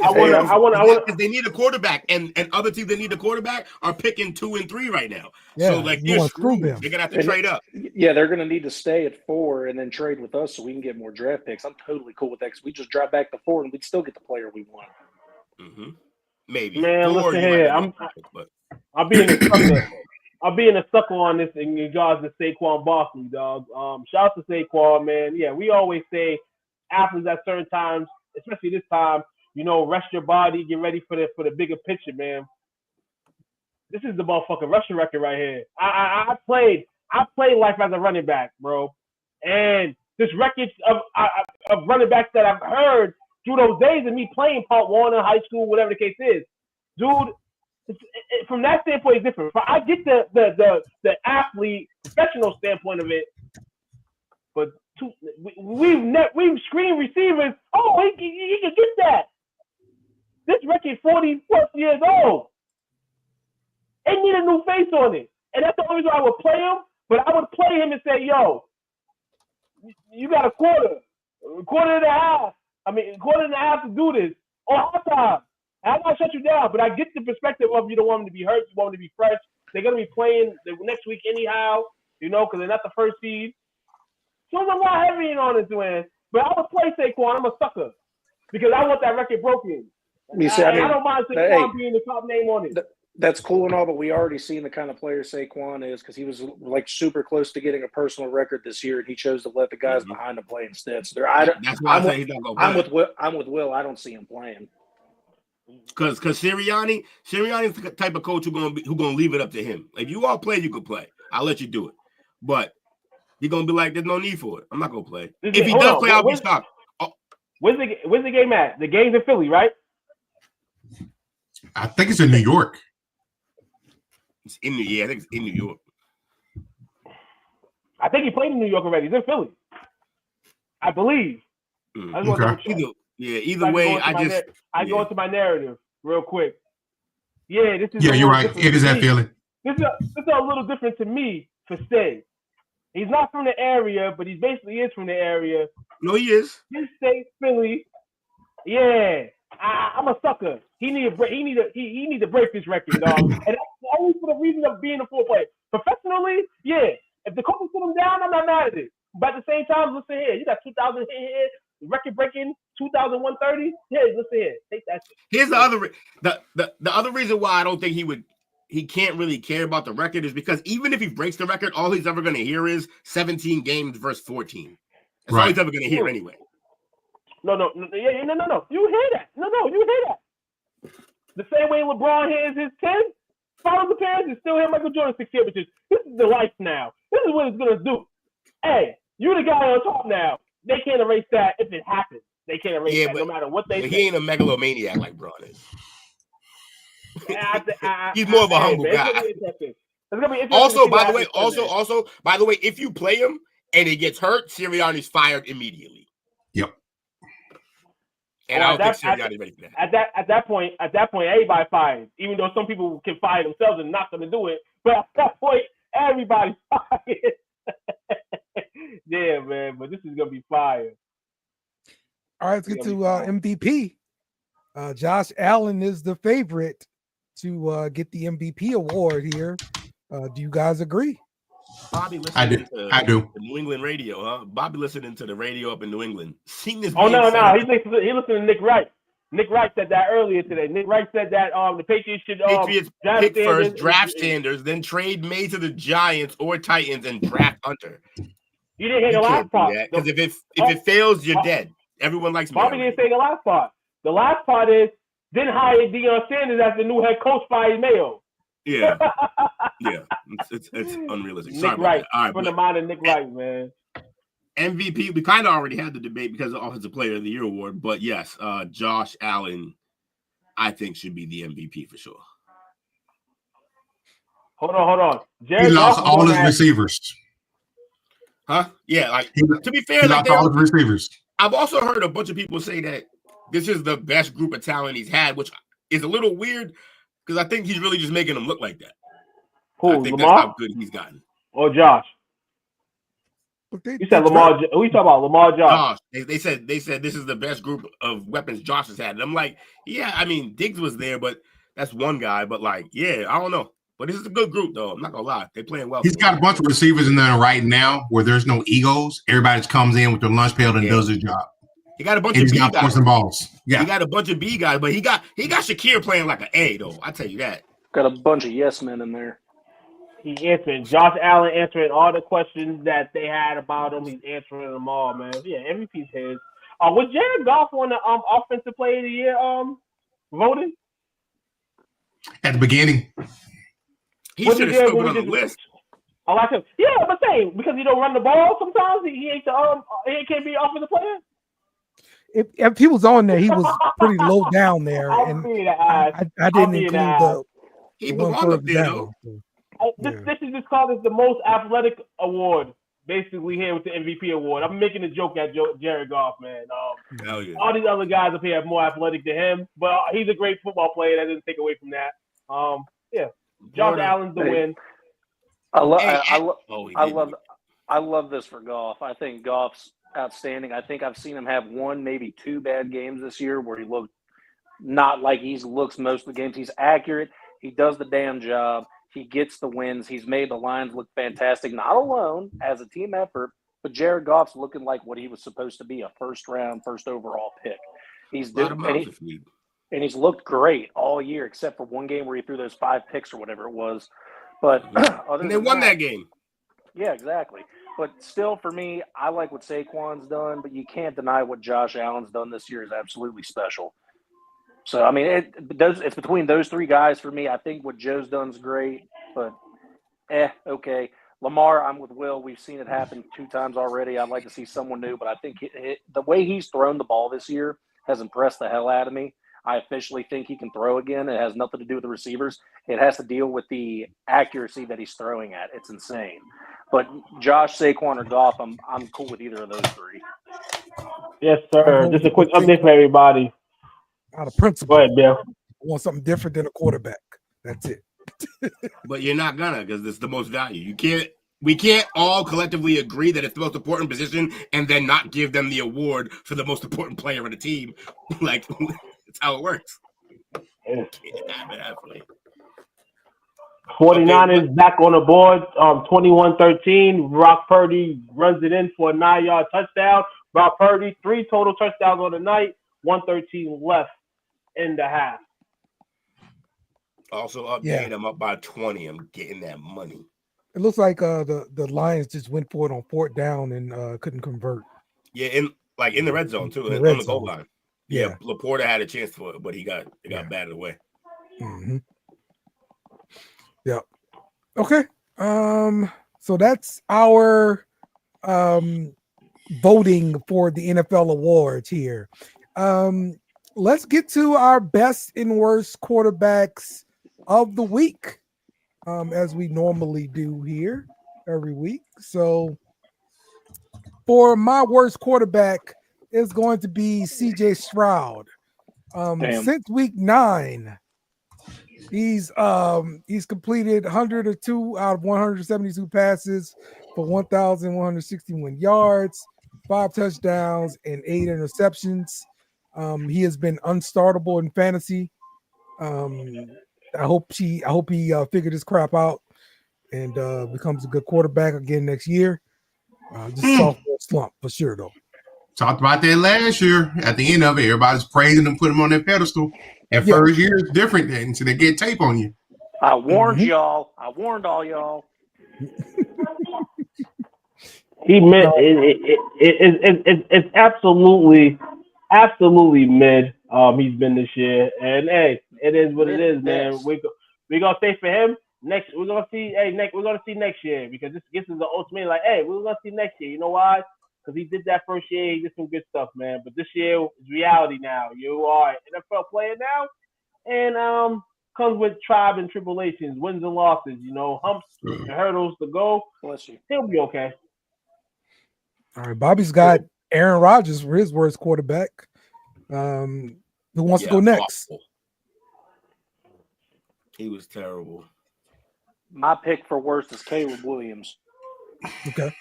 I want. They need a quarterback, and other teams that need a quarterback are picking 2 and 3 right now. Yeah, so they're screwed. Them. They're gonna have to trade up. Yeah, they're gonna need to stay at 4 and then trade with us so we can get more draft picks. I'm totally cool with that because we just drop back to 4 and we'd still get the player we want. Mm-hmm. Maybe. Man, listen here. I'll be in a sucker. I'll be in a sucker on this in regards to Saquon Barkley, dog. Shout out to Saquon, man. Yeah, we always say athletes at certain times, especially this time, rest your body, get ready for the bigger picture, man. This is the motherfucking rushing record right here. I played life as a running back, bro. And this record of running backs that I've heard through those days of me playing Part 1 in high school, whatever the case is. Dude, from that standpoint, it's different. I get the athlete, professional standpoint of it, but we've screened receivers. Oh, he can get that. This record 40+ years old. They need a new face on it. And that's the only reason I would play him. But I would play him and say, yo, you got a quarter and a half. Quarter and a half to do this. Or halftime. I'm not shut you down, but I get the perspective of you don't want them to be hurt, you want them to be fresh. They're going to be playing the next week anyhow, because they're not the first seed. So I'm not heavy on it, man. But I would play Saquon. I'm a sucker because I want that record broken. I don't mind Saquon being the top name on it. That's cool and all, but we already seen the kind of player Saquon is because he was super close to getting a personal record this year, and he chose to let the guys behind him play instead. So that's why I say he's not going to play. I'm with Will. I don't see him playing. Because Sirianni's the type of coach who's gonna leave it up to him. If you all play, you can play. I'll let you do it. But he's gonna be like, there's no need for it. I'm not gonna play. If he does play, I'll be shocked. Where's the game at? The game's in Philly, right? I think it's in New York. I think it's in New York. I think he played in New York already. He's in Philly, I believe. Either way, I go into my narrative real quick. Yeah, this is. Yeah, you're right. It is that feeling. This is a little different to me for Stay. He's not from the area, but he basically is from the area. No, he is. His state, Philly. Yeah. I'm a sucker. He need to break. He need to break this record, dog. And that's only for the reason of being a full player. Professionally, yeah. If the coaches put him down, I'm not mad at it. But at the same time, listen here. You got 2,000 hit here, record breaking 2,130. Yeah, listen here. Take that shit. Here's the other reason why I don't think he can't really care about the record is because even if he breaks the record, all he's ever going to hear is 17 games versus 14. That's all he's ever going to hear anyway. No. You hear that. No, you hear that. The same way LeBron hears his 10 finals appearances, and still hear Michael Jordan 6 championships. This is the life now. This is what it's going to do. Hey, you the guy on top now. They can't erase that if it happens. They can't erase that no matter what they say. He ain't a megalomaniac like Bron is. He's more of a humble guy. Also, by the way, if you play him and he gets hurt, Sirianni's fired immediately. Yep. And I don't think Sirianni's ready for that. At that point, everybody fires. Even though some people can fire themselves and not going to do it, but at that point, everybody's fired. Yeah, man. But this is gonna be fire. All right, let's get to MVP. Josh Allen is the favorite to get the MVP award here. Do you guys agree? Bobby I do. The New England radio, huh? Bobby listening to the radio up in New England. Seen this. Oh no, he listened to Nick Wright. Nick Wright said that earlier today. Nick Wright said that the Patriots should pick first, draft Sanders, then trade May to the Giants or Titans and draft Hunter. You didn't hear the last part. Because if it fails, you're dead. Everyone likes me. Bobby didn't say the last part. The last part is then hire Deion Sanders as the new head coach by Mayo. Yeah. It's unrealistic. Nick Wright. All right, from the mind of Nick Wright, man. MVP, we kind of already had the debate because of Offensive Player of the Year award, but yes, Josh Allen, I think, should be the MVP for sure. Hold on. He lost all his receivers. Huh? Yeah, to be fair, he lost all his receivers. I've also heard a bunch of people say that this is the best group of talent he's had, which is a little weird because I think he's really just making them look like that. Who, I think Lamar? that's how good he's gotten. Or Josh? You said Lamar. Who you talking about? Lamar Josh. They said this is the best group of weapons Josh has had. And I'm like, yeah, I mean, Diggs was there, but that's one guy. But I don't know. But this is a good group, though. I'm not gonna lie, they're playing well. He's got a bunch of receivers in there right now where there's no egos. Everybody just comes in with their lunch pail and does their job. He got a bunch of B guys. Balls. Yeah, he got a bunch of B guys, but he got Shakir playing like an A, though. I tell you that. Got a bunch of yes men in there. He's answering. Josh Allen answering all the questions that they had about him. He's answering them all, man. Yeah, MVP's his. Was Jared Goff on the Offensive Player of the Year voted? At the beginning. He should have still been on the list. I like him. Yeah, but say because he don't run the ball sometimes, he ain't he can't be offensive player. If he was on there, he was pretty low down there, and I didn't include the. He belonged up there, though. This is just called the most athletic award, basically here with the MVP award. I'm making a joke at Jared Goff, man. Hell yeah. All these other guys up here are more athletic than him, but he's a great football player. That doesn't take away from that. Yeah. Josh Allen's the win. I love this for Goff. I think Goff's outstanding. I think I've seen him have one, maybe two bad games this year where he looked not like he looks most of the games. He's accurate. He does the damn job. He gets the wins. He's made the Lions look fantastic, not alone as a team effort, but Jared Goff's looking like what he was supposed to be, a first overall pick. He's and he's looked great all year, except for one game where he threw those 5 picks or whatever it was. But and they won that game. Yeah, exactly. But still, for me, I like what Saquon's done, but you can't deny what Josh Allen's done this year is absolutely special. So, I mean, it's between those three guys for me. I think what Joe's done is great, but okay. Lamar, I'm with Will. We've seen it happen 2 times already. I'd like to see someone new, but I think the way he's thrown the ball this year has impressed the hell out of me. I officially think he can throw again. It has nothing to do with the receivers. It has to deal with the accuracy that he's throwing at. It's insane. But Josh, Saquon, or Goff, I'm cool with either of those 3. Yes, sir. Just a quick update for everybody. Out of principle. Go ahead, Bill. I want something different than a quarterback. That's it. But you're not gonna, because it's the most value. We can't all collectively agree that it's the most important position and then not give them the award for the most important player on the team. That's how it works. Yeah. 49ers Okay, back on the board, 21-13. Brock Purdy runs it in for a 9-yard touchdown. Brock Purdy, 3 total touchdowns on the night, 113 left in the half. Also update, I'm up by 20. I'm getting that money. It looks like the Lions just went for it on 4th down and couldn't convert. Yeah, in the red zone too, The on red the goal zone. line. Yeah, Laporta had a chance for it, but it got batted away. Mm-hmm. Yeah. Okay. So that's our voting for the NFL awards here. Let's get to our best and worst quarterbacks of the week, as we normally do here every week. So for my worst quarterback is going to be CJ Stroud. Since week 9, he's completed 102 out of 172 passes for 1,161 yards, 5 touchdowns, and 8 interceptions. He has been unstartable in fantasy. I hope he figured his crap out and becomes a good quarterback again next year. Just sophomore slump for sure, though. Talked about that last year. At the end of it, everybody's praising him, putting him on that pedestal. At first year, it's different then, so they get tape on you. I warned y'all. I warned all y'all. He mid. It's absolutely mid. He's been this year, and hey, it is what it is, man. We're gonna say for him next. We're gonna see. Hey, we're gonna see next year because this is the ultimate. Like, hey, we're gonna see next year. You know why? Because he did that first year. He did some good stuff, man. But this year is reality now. You are an NFL player now, and comes with tribe and tribulations, wins and losses. You know, humps and hurdles to go. Bless you. He'll be okay. All right, Bobby's got Aaron Rodgers for his worst quarterback. Who wants to go next? Awful. He was terrible. My pick for worst is Caleb Williams. Okay.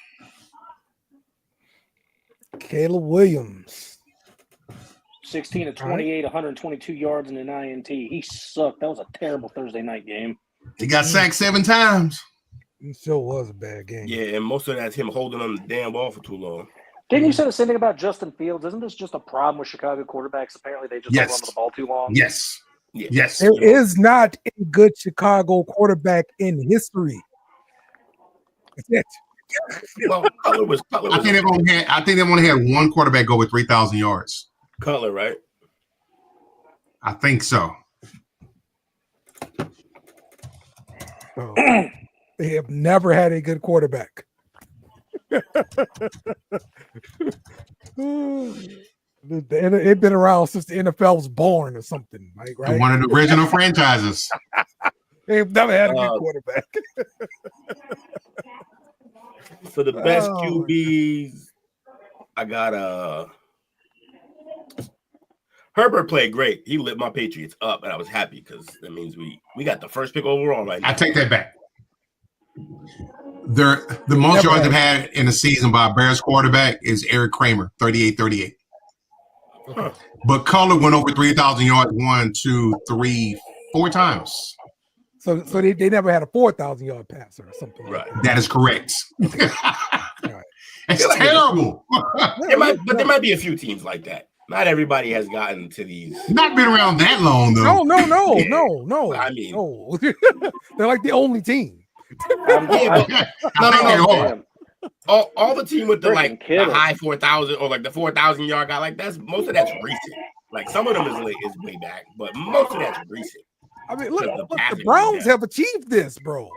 Caleb Williams. 16 of 28, 122 yards and an INT. He sucked. That was a terrible Thursday night game. He got sacked 7 times. It sure was a bad game. Yeah, and most of that's him holding on the damn ball for too long. Didn't you say the same thing about Justin Fields? Isn't this just a problem with Chicago quarterbacks? Apparently, they just hold on to the ball too long. Yes. There is not a good Chicago quarterback in history. That's it. Well, Cutler was. I think they've only had one quarterback go with 3,000 yards. Cutler, right? I think so. So, they have never had a good quarterback. It's been around since the NFL was born or something, right? One of the original franchises. They've never had a good quarterback. For the best QBs, I got Herbert played great. He lit my Patriots up, and I was happy because that means we got the first pick overall right now. I take that back. The most yards they've had in a season by a Bears quarterback is Eric Kramer, 38-38. Huh. But Cutler went over 3,000 yards 1, 2, 3, 4 times. So they never had a 4,000 yard passer or something. Right. Like that. That is correct. Right. It's terrible. There might be a few teams like that. Not everybody has gotten to these. Not been around that long though. No. I mean, no. They're like the only team. All the team with the Freaking the high 4,000 or like the 4,000 yard guy, like most of that's recent. Like some of them is way back, but most of that's recent. I mean, look the Browns have achieved this, bro.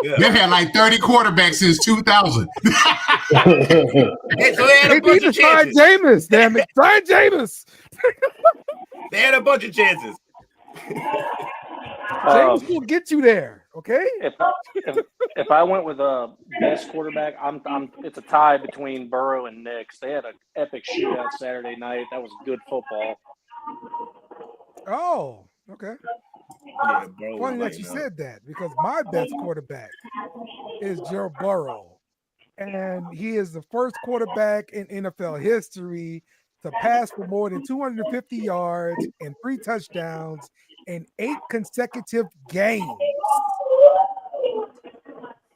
Yeah. They've had like 30 quarterbacks since 2000. So they had a bunch of chances. Jameis, damn it. Brian Jameis. They had a bunch of chances. Jameis will get you there, okay? If I went with a best quarterback, it's a tie between Burrow and Knicks. They had an epic shootout Saturday night. That was good football. Oh, okay. Yeah, Funny that you said that because my best quarterback is Joe Burrow, and he is the first quarterback in NFL history to pass for more than 250 yards and 3 touchdowns in 8 consecutive games.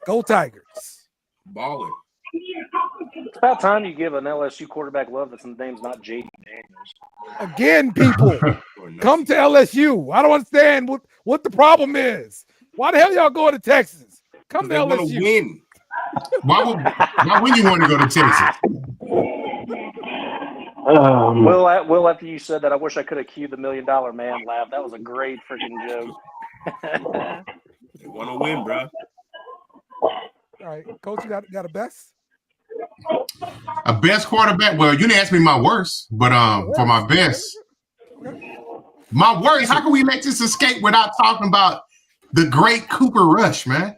Go Tigers. Baller. It's about time you give an LSU quarterback love that's name's not Jayden Daniels. Again, people, come to LSU. I don't understand what the problem is. Why the hell y'all going to Texas? Come to LSU. Win. Why would you want to go to Texas? Will, after you said that, I wish I could have cued the $1 Million Man laugh. That was a great freaking joke. They want to win, bro. All right, Coach, you got a best? A best quarterback? Well, you didn't ask me my worst, but for my best, my worst. How can we let this escape without talking about the great Cooper Rush, man?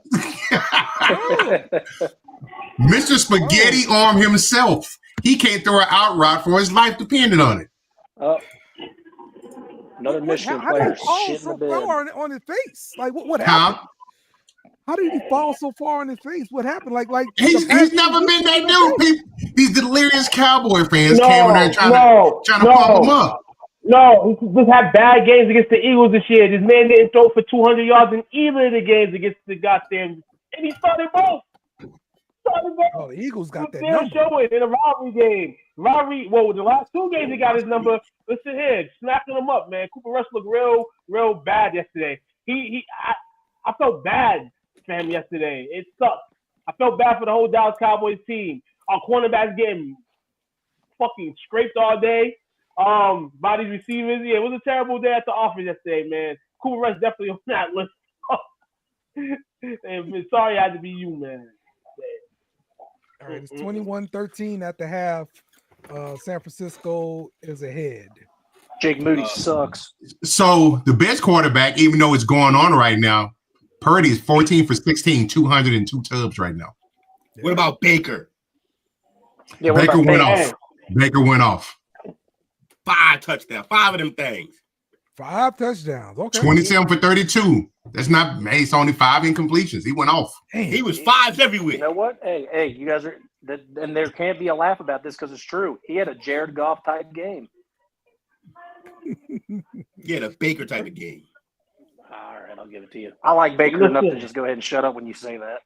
Mr. Spaghetti Arm himself. He can't throw an out route for his life depending on it. Another Michigan How player did he fall shit in so the bed. far on his face? Like what happened? How did he fall so far on his face? What happened? Like he's never been that dude. These delirious Cowboy fans came in there trying to pump him up. No, he just had bad games against the Eagles this year. This man didn't throw for 200 yards in either of the games against the goddamn, and he started both. Oh, the Eagles got that number. Showing in a rivalry game. The last 2 games he got his number. Listen here, snapping him up, man. Cooper Rush looked real bad yesterday. I felt bad for him yesterday. It sucked. I felt bad for the whole Dallas Cowboys team. Our cornerbacks getting fucking scraped all day. By these receivers. Yeah, it was a terrible day at the office yesterday, man. Cooper Rush definitely on that list. And sorry I had to be you, man. All right, it's 21-13 at the half. San Francisco is ahead. Jake Moody sucks. So the best quarterback, even though it's going on right now, Purdy is 14 for 16, 202 tubs right now. What about Baker? Yeah, Baker went off. Baker went off. 5 touchdowns. 5 of them things. 5 touchdowns. Okay. 27 for 32. That's not. It's only 5 incompletions. He went off. Damn. He was 5s everywhere. You know what? Hey, you guys are. And there can't be a laugh about this because it's true. He had a Jared Goff type game. Yeah, the Baker type of game. All right, I'll give it to you. I like Baker enough to just go ahead and shut up when you say that.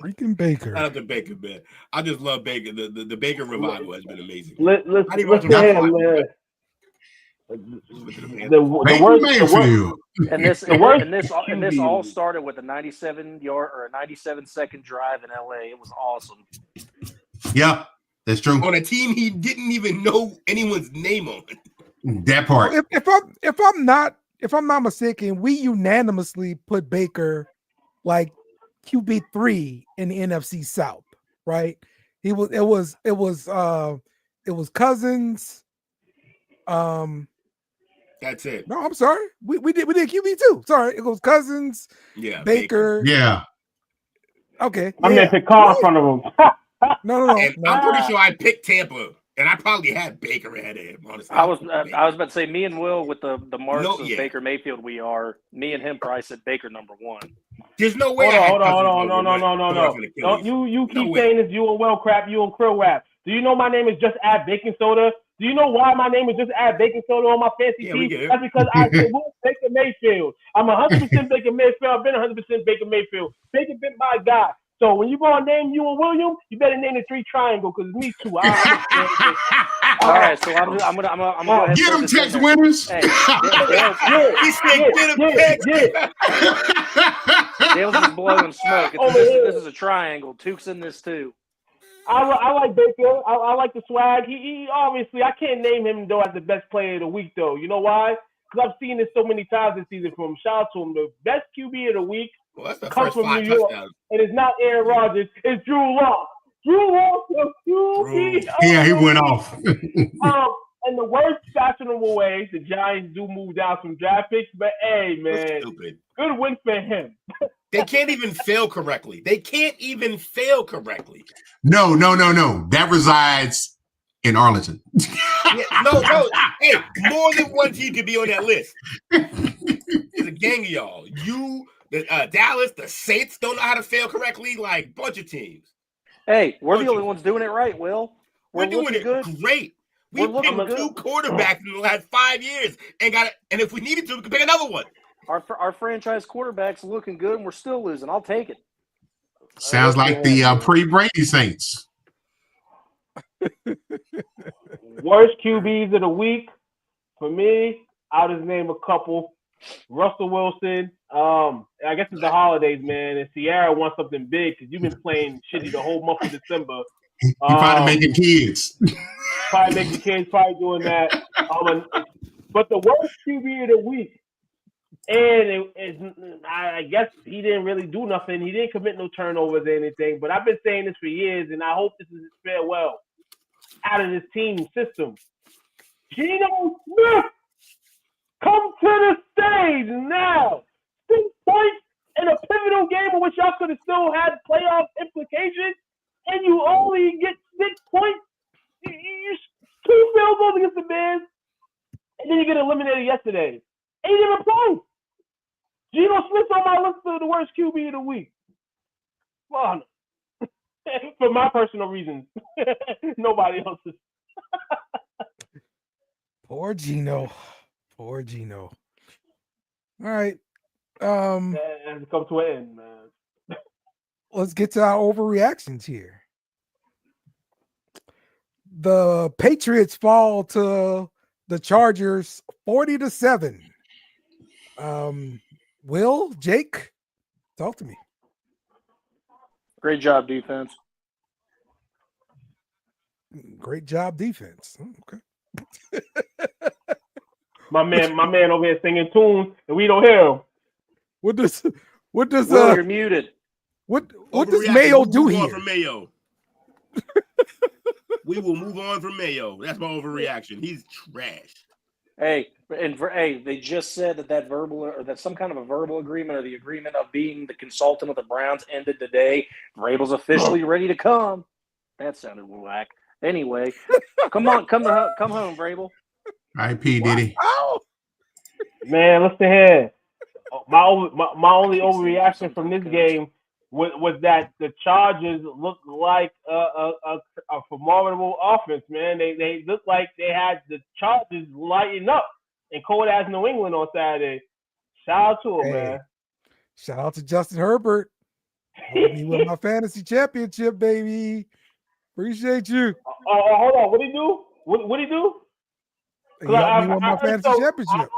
Freaking Baker. Shout out to Baker, man. I just love Baker. The Baker revival has been amazing. This all started with a 97-yard or a 97-second drive in LA. It was awesome. Yeah, that's true. On a team he didn't even know anyone's name on. That part. If I'm not mistaken, we unanimously put Baker like QB3 in the NFC South, right? It was Cousins. That's it. No, I'm sorry. We did QB too. Sorry, it was Cousins. Yeah, Baker. Yeah. Okay. I meant to call in front of him. No. And I'm pretty sure I picked Tampa, and I probably had Baker ahead of him. Honestly, I was about to say, me and Will with the marks of Baker Mayfield, me and him probably said Baker number 1. There's no way. Hold on. No. You keep saying this. You and Will crap. You and Krill rap. Do you know my name is just add baking soda? Do you know why my name is just add baking soda on my fancy team? That's because I salute Baker Mayfield. I'm 100% Baker Mayfield. I've been 100% Baker Mayfield. Baker been my guy. So when you gonna name you and William, you better name the 3 triangle because me too. All right, so I'm gonna go ahead. Get them Tex winners. Hey, he said get them Tex. Dale's just blowing smoke. This is a triangle. Took's in this too. I like Baker. I like the swag. He obviously, I can't name him though as the best player of the week though. You know why? Because I've seen this so many times this season from him. Shout out to him. The best QB of the week comes from New York, and it's not Aaron Rodgers. It's Drew Lock. Drew Lock, QB. Yeah, he went off. In the worst fashionable way, the Giants do move down some draft picks, but hey, man, good win for him. They can't even fail correctly. No. That resides in Arlington. No. Hey, more than one team could be on that list. There's a gang of y'all. Dallas, the Saints don't know how to fail correctly. Like, bunch of teams. Hey, we're the only ones doing it right, Will. We're doing it great. We picked 2 quarterbacks in the last 5 years and if we needed to, we could pick another one. Our franchise quarterback's looking good, and we're still losing. I'll take it. Sounds like the pre-Brady Saints. Worst QBs of the week for me. I'll just name a couple. Russell Wilson. I guess it's the holidays, man, and Sierra wants something big because you've been playing shitty the whole month of December. You probably making kids. Probably making kids. Probably doing that. But the worst QB of the week, and I guess he didn't really do nothing. He didn't commit no turnovers or anything. But I've been saying this for years, and I hope this is his farewell out of this team system. Geno Smith, come to the stage now. 6 points in a pivotal game in which y'all could have still had playoff implications, and you only get 6 points. You 2 field goals against the Bears, and then you get eliminated yesterday. Ain't even play. Geno Smith's on my list of the worst QB of the week. Well, for my personal reasons. Nobody else's. Poor Geno. Poor Geno. All right. It has come to an end, man. Let's get to our overreactions here. The Patriots fall to the Chargers 40-7. Will, Jake, talk to me. Great job, defense. Great job, defense. Okay. My man over here singing tunes, and we don't hear him. What does Will, you're muted. What does Mayo do here? From Mayo. We will move on from Mayo. That's my overreaction. He's trash. Hey, they just said that verbal or that some kind of a verbal agreement or the agreement of being the consultant of the Browns ended today. Vrabel's officially ready to come. That sounded whack. Anyway, come home, Vrabel. IP Diddy. Wow. Man, listen here. My only overreaction from this game was that the Chargers looked like a formidable offense, man. They looked like they had the Chargers lighting up in cold ass New England on Saturday. Shout out to him, man. Shout out to Justin Herbert. Helped me with my fantasy championship, baby. Appreciate you. Hold on. What did he do? What did he do? He helped me with my fantasy championship.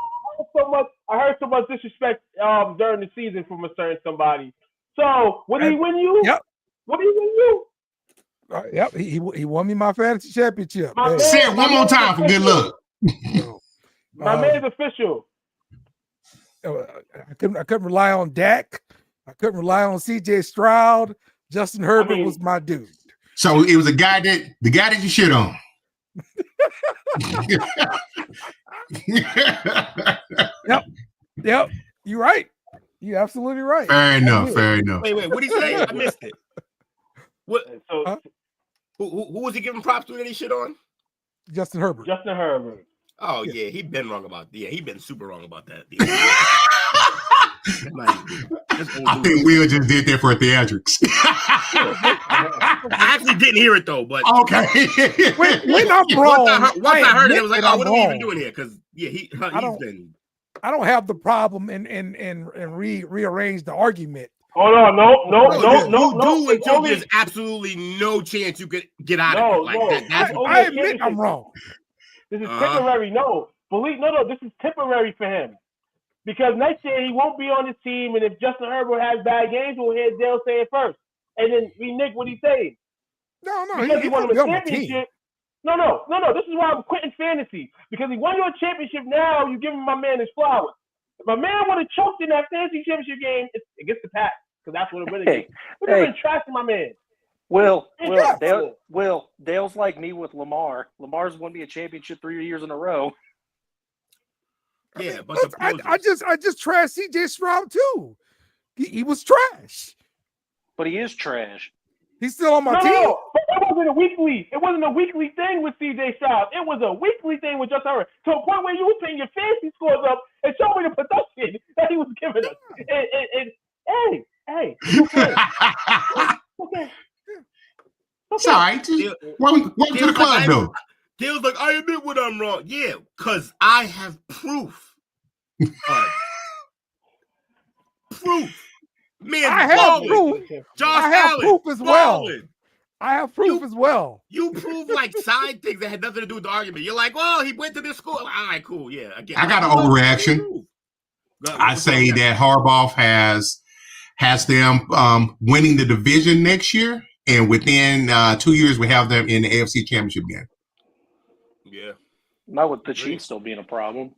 I heard so much disrespect during the season from a certain somebody. So, what did he win you? Yep. What did he win you? Yep. He won me my fantasy championship. Say it one more time for good luck. My man's official. I couldn't rely on Dak. I couldn't rely on CJ Stroud. Justin Herbert was my dude. So it was the guy that you shit on. Yep. You're right. You're absolutely right. Fair enough. Wait, what did he say? I missed it. What? So, who was he giving props to that he shit on? Justin Herbert. Oh yeah, he been wrong about he been super wrong about that. I think Will just did that for theatrics. I actually didn't hear it though, but okay. when I'm wrong, once I heard it, it was like, what are we even doing here? Because I don't have the problem and rearrange the argument. Hold on, no. Until there's absolutely no chance you could get out of it. I admit I'm wrong. This is temporary. This is temporary for him. Because next year he won't be on his team, and if Justin Herbert has bad games, we'll hear Dale say it first. And then we Nick what he saying. No, because he won a championship. No. This is why I'm quitting fantasy. Because he won your championship now, you give him my man his flowers. If my man would have choked in that fantasy championship game, it gets the pack. Because that's what it really is. We've been trashing my man. Dale's like me with Lamar. Lamar's won me a championship 3 years in a row. Yeah, but I just trashed CJ Stroud too. He was trash. But he is trash. He's still on my team. No, but it wasn't a weekly thing with CJ Stroud. It was a weekly thing with Justin Herbert. To a point where you were putting your fantasy scores up and showing me the production that he was giving us. And hey, okay. It's all right. Welcome to the club, though. Dale's like, I admit when I'm wrong. Yeah, because I have proof. Proof. Man, I have proof. Josh I have Allen, proof as well. balling. I have proof as well. You prove like side things that had nothing to do with the argument. You're like, well, he went to this school. All right, cool. Yeah, I got an overreaction. I say that Harbaugh has them winning the division next year, and within 2 years we have them in the AFC Championship game. Yeah. Not with the Chiefs still being a problem.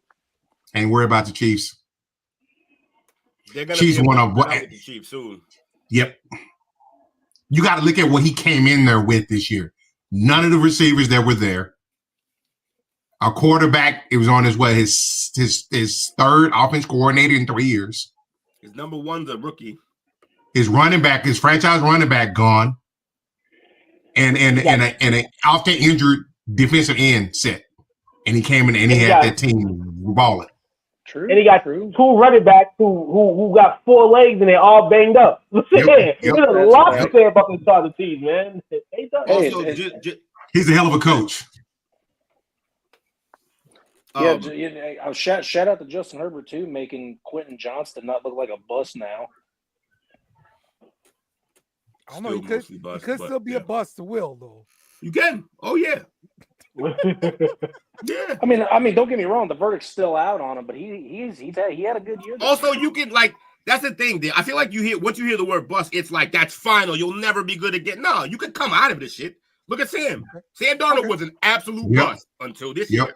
Ain't worry about the Chiefs. They're gonna Chiefs want to with the Chiefs soon. Yep. You got to look at what he came in there with this year. None of the receivers that were there. Our quarterback, it was on his third offense coordinator in 3 years. His number one's a rookie. His running back, his franchise running back, gone. And an often injured defensive end set. And he came in and he had that team balling. True. And he got two running backs who got 4 legs and they're all banged up. There's a lot to say about this side of the team, man. Also, he's a hell of a coach. Shout out to Justin Herbert too, making Quentin Johnston not look like a bust now. I don't know. He could still be a bust to Will though. You can. Oh yeah. Yeah. I mean, don't get me wrong. The verdict's still out on him, but he had a good year. Also, you can that's the thing. I feel like once you hear the word bust, it's like that's final. You'll never be good again. No, you can come out of this shit. Look at Sam. Sam Darnold was an absolute bust until this year.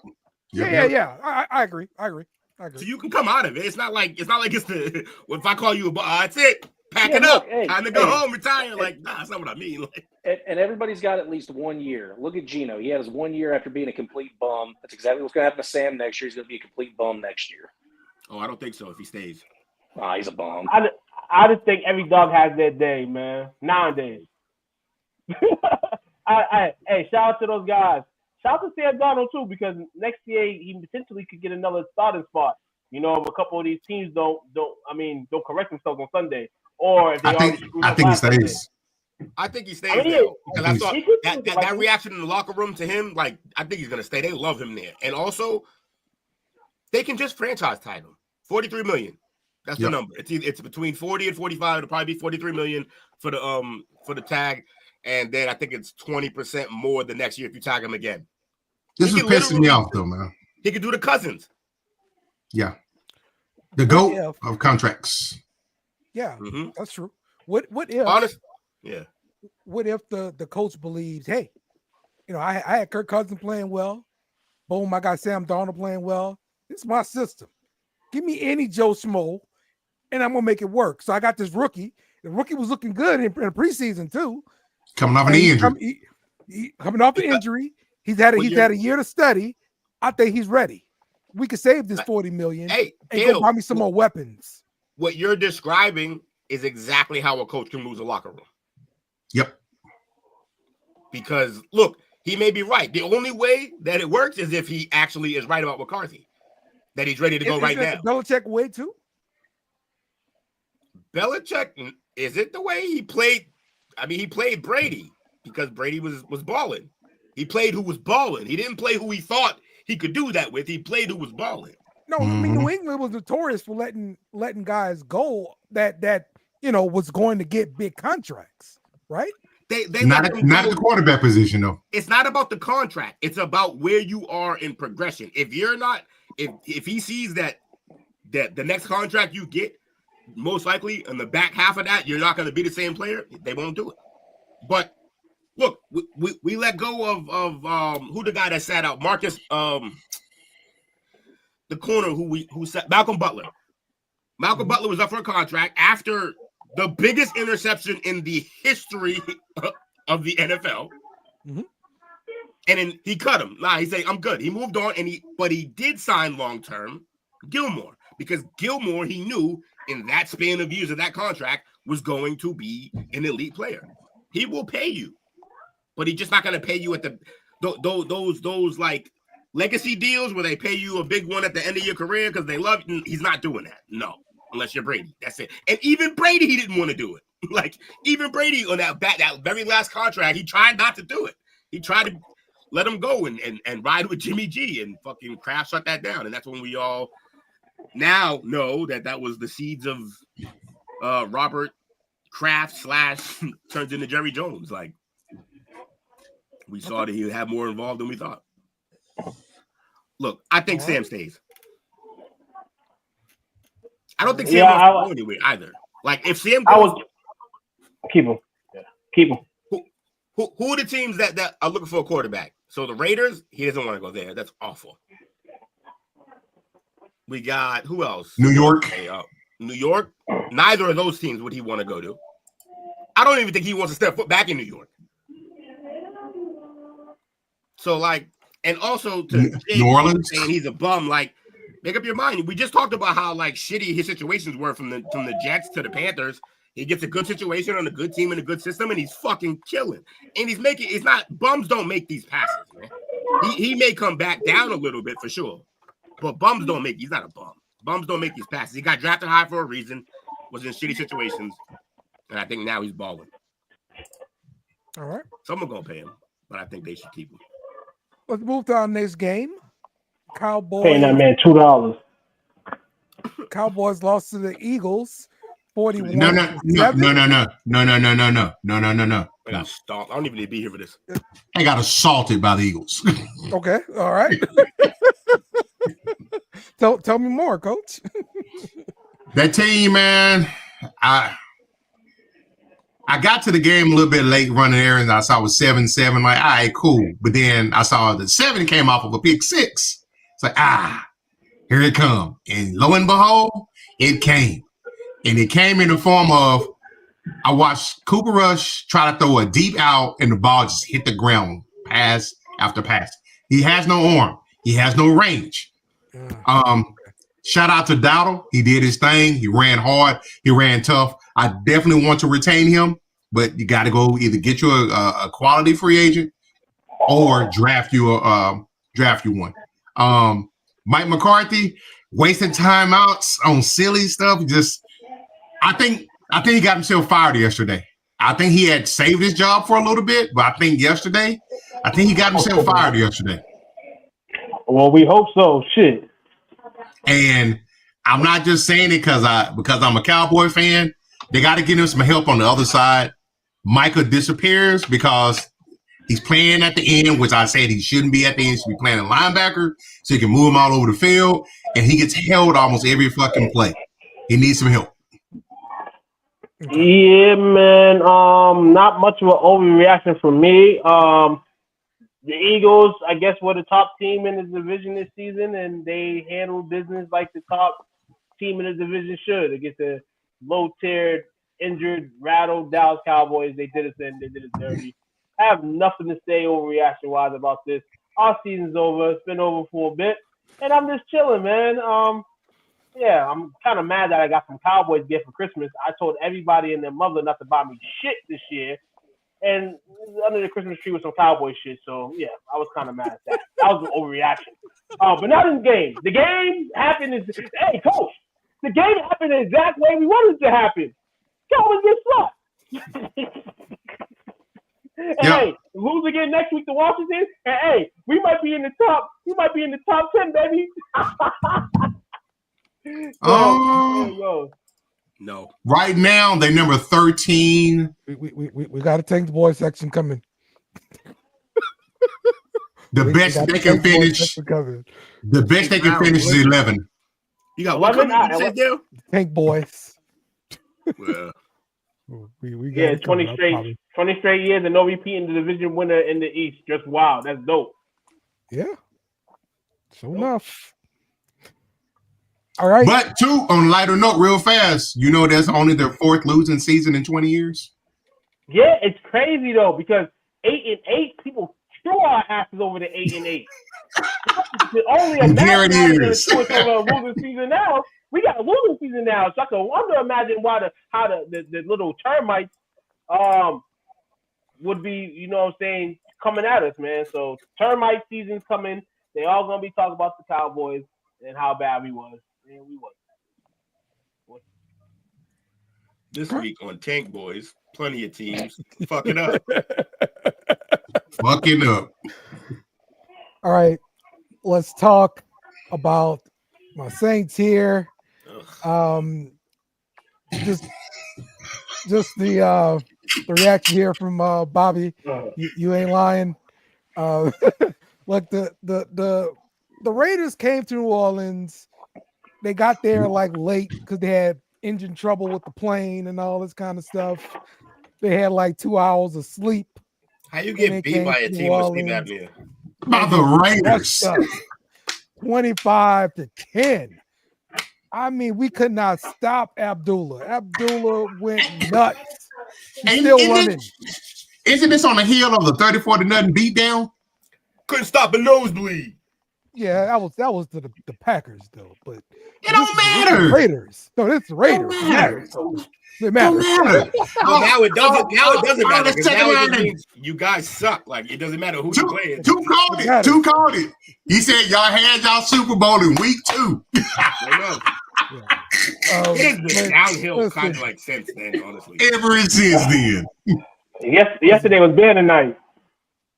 Yeah. I agree. So you can come out of it. It's not like it's the if I call you a bust, that's it. Pack it up. Time to go home, retire. Nah, that's not what I mean. And everybody's got at least 1 year. Look at Geno. He had his 1 year after being a complete bum. That's exactly what's going to happen to Sam next year. He's going to be a complete bum next year. Oh, I don't think so if he stays. He's a bum. I just think every dog has their day, man. Nowadays. Hey, shout out to those guys. Shout out to Sam Darnold, too, because next year he potentially could get another starting spot. You know, if a couple of these teams don't correct themselves on Sunday. Or if I think he stays. I think he stays there. Because I saw that reaction in the locker room to him, I think he's going to stay. They love him there. And also, they can just franchise tag him. $43 million. That's the number. It's between 40 and 45. It'll probably be $43 million for the tag. And then I think it's 20% more the next year if you tag him again. This is pissing me off, though, man. He could do the Cousins. Yeah. The GOAT of contracts. Yeah, that's true. What if? Honest, yeah. What if the coach believes, hey, I had Kirk Cousins playing well. Boom, I got Sam Darnold playing well. This is my system. Give me any Joe Schmo, and I'm gonna make it work. So I got this rookie. The rookie was looking good in preseason too. Coming off an injury. Coming off an injury. He's had a year to study. I think he's ready. We could save this $40 million and go buy me some more weapons. What you're describing is exactly how a coach can lose a locker room. Yep. Because, look, he may be right. The only way that it works is if he actually is right about McCarthy, that he's ready to go right now. Belichick way too? Belichick, is it the way he played? I mean, he played Brady because Brady was balling. He played who was balling. He didn't play who he thought he could do that with. He played who was balling. No, I mean, New England was notorious for letting guys go that was going to get big contracts, right? They not at the quarterback position though. It's not about the contract. It's about where you are in progression. If you're not, if he sees that the next contract you get, most likely in the back half of that, you're not going to be the same player. They won't do it. But look, we let go of who the guy that sat out, Marcus. The corner who said Malcolm Butler. Malcolm Butler was up for a contract after the biggest interception in the history of the NFL. And then he cut him. He said, I'm good. He moved on, but he did sign long-term Gilmore because Gilmore, he knew in that span of years of that contract was going to be an elite player. He will pay you, but he's just not going to pay you at those like legacy deals where they pay you a big one at the end of your career because they love you. He's not doing that. No, unless you're Brady. That's it. And even Brady, he didn't want to do it. Even Brady on that very last contract, he tried not to do it. He tried to let him go and ride with Jimmy G and fucking Kraft shut that down. And that's when we all now know that was the seeds of Robert Kraft / turns into Jerry Jones. Like, we saw that he had more involved than we thought. Look, I think Sam stays. I don't think Sam wants to go anywhere either. Like, if Sam goes, keep him. Yeah, keep him. Who are the teams that are looking for a quarterback? So the Raiders, he doesn't want to go there. That's awful. We got who else? New York. New York. Neither of those teams would he want to go to. I don't even think he wants to step foot back in New York. So, like, and also to New Orleans saying he's a bum, like, make up your mind. We just talked about how like shitty his situations were from the Jets to the Panthers. He gets a good situation on a good team and a good system, and he's fucking killing. And it's not bums don't make these passes, man. He may come back down a little bit for sure, but bums don't make. He's not a bum. Bums don't make these passes. He got drafted high for a reason. Was in shitty situations, and I think now he's balling. All right. Someone gonna pay him, but I think they should keep him. Let's move to our next game. Cowboys. Paying that man $2. Cowboys lost to the Eagles. 41. No. I don't even need to be here for this. They got assaulted by the Eagles. Okay, all right. Tell me more, Coach. That team, man, I got to the game a little bit late running errands. I saw it was 7-7. Like, all right, cool. But then I saw the 7 came off of a pick 6. It's like, here it come. And lo and behold, it came. And it came in the form of, I watched Cooper Rush try to throw a deep out, and the ball just hit the ground, pass after pass. He has no arm. He has no range. Shout out to Dowdle. He did his thing. He ran hard. He ran tough. I definitely want to retain him, but you got to go either get you a quality free agent or draft you one. Mike McCarthy wasting timeouts on silly stuff. I think he got himself fired yesterday. I think he had saved his job for a little bit, but I think he got himself fired yesterday. Well, we hope so. Shit. And I'm not just saying it because I'm a Cowboy fan. They got to get him some help on the other side. Micah disappears because he's playing at the end, which I said he shouldn't be at the end. He should be playing a linebacker so he can move him all over the field. And he gets held almost every fucking play. He needs some help. Yeah, man. Not much of an overreaction from me. The Eagles, I guess, were the top team in the division this season, and they handled business like the top team in the division should against the low-tiered, injured, rattled Dallas Cowboys. They did us in. They did us dirty. I have nothing to say overreaction-wise about this. Our season's over. It's been over for a bit, and I'm just chilling, man. Yeah, I'm kind of mad that I got some Cowboys gift for Christmas. I told everybody and their mother not to buy me shit this year. And under the Christmas tree was some Cowboy shit. So, yeah, I was kind of mad at that. That was an overreaction. But not in the game. The game happened. Hey, Coach, the game happened the exact way we wanted it to happen. Cowboys get swept. And hey, lose again next week to Washington. And hey, we might be in the top 10, baby. No. Right now, they're number 13. We got a tank boy section coming. The best they can finish. The best they can finish is 11. You got what coming? Tank boys. Well, we got 20 straight years and no repeating the division winner in the East. Just wow, that's dope. Yeah. Sure enough. All right. But too, on a lighter note, real fast, you know that's only their 4th losing season in 20 years. Yeah, it's crazy though, because 8-8, people threw our asses over the 8-8. Only a losing season now. We got a losing season now, so I can wonder imagine how the little termites would be, you know what I'm saying, coming at us, man. So termite season's coming. They all gonna be talking about the Cowboys and how bad we was. Man, we was. This week on Tank Boys, plenty of teams fucking up. Fucking up. All right, let's talk about my Saints here. Just the reaction here from Bobby. You ain't lying. Look, the Raiders came to New Orleans. They got there like late because they had engine trouble with the plane and all this kind of stuff. They had like 2 hours of sleep. How you get beat by a team with sleep apnea? By the Raiders. 25-10. I mean, we could not stop Abdullah. Abdullah went nuts. He's still running. Isn't this on the heel of the 34-0 beatdown? Couldn't stop a nosebleed. Yeah, that was the Packers though, but it don't matter. Raiders. No, it's the Raiders. Don't matter. It matters. Don't matter. Now it doesn't matter. Now it just means you guys suck. Like it doesn't matter who you playing. Two called it. He said y'all had y'all Super Bowl in week 2. It has been downhill kind of like since then, honestly. Ever since then. Yesterday was banner night.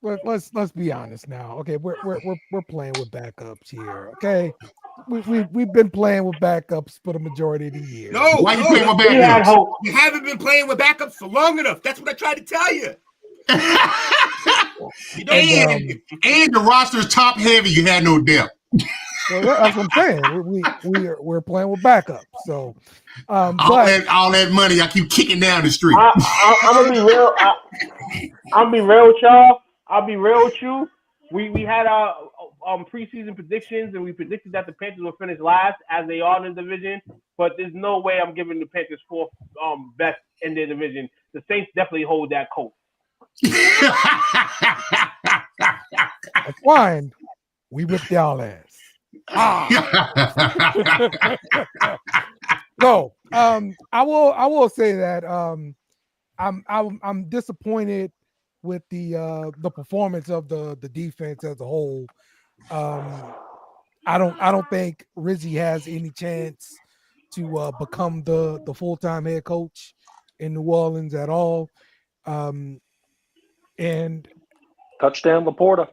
Let's be honest now. Okay, we're playing with backups here. Okay, we've been playing with backups for the majority of the year. No, why you playing with backups? You haven't been playing with backups for long enough. That's what I tried to tell you. And the roster's top heavy. You had no depth. Well, that's what I'm saying. We're playing with backups. So all that money I keep kicking down the street. I'm gonna be real. I'll be real with y'all. I'll be real with you. We had our preseason predictions, and we predicted that the Panthers would finish last as they are in the division. But there's no way I'm giving the Panthers fourth best in their division. The Saints definitely hold that coat. That's fine. We whipped y'all ass. No, I will say that I'm disappointed with the performance of the defense as a whole. I don't think Rizzi has any chance to become the full-time head coach in New Orleans at all. And touchdown Laporta.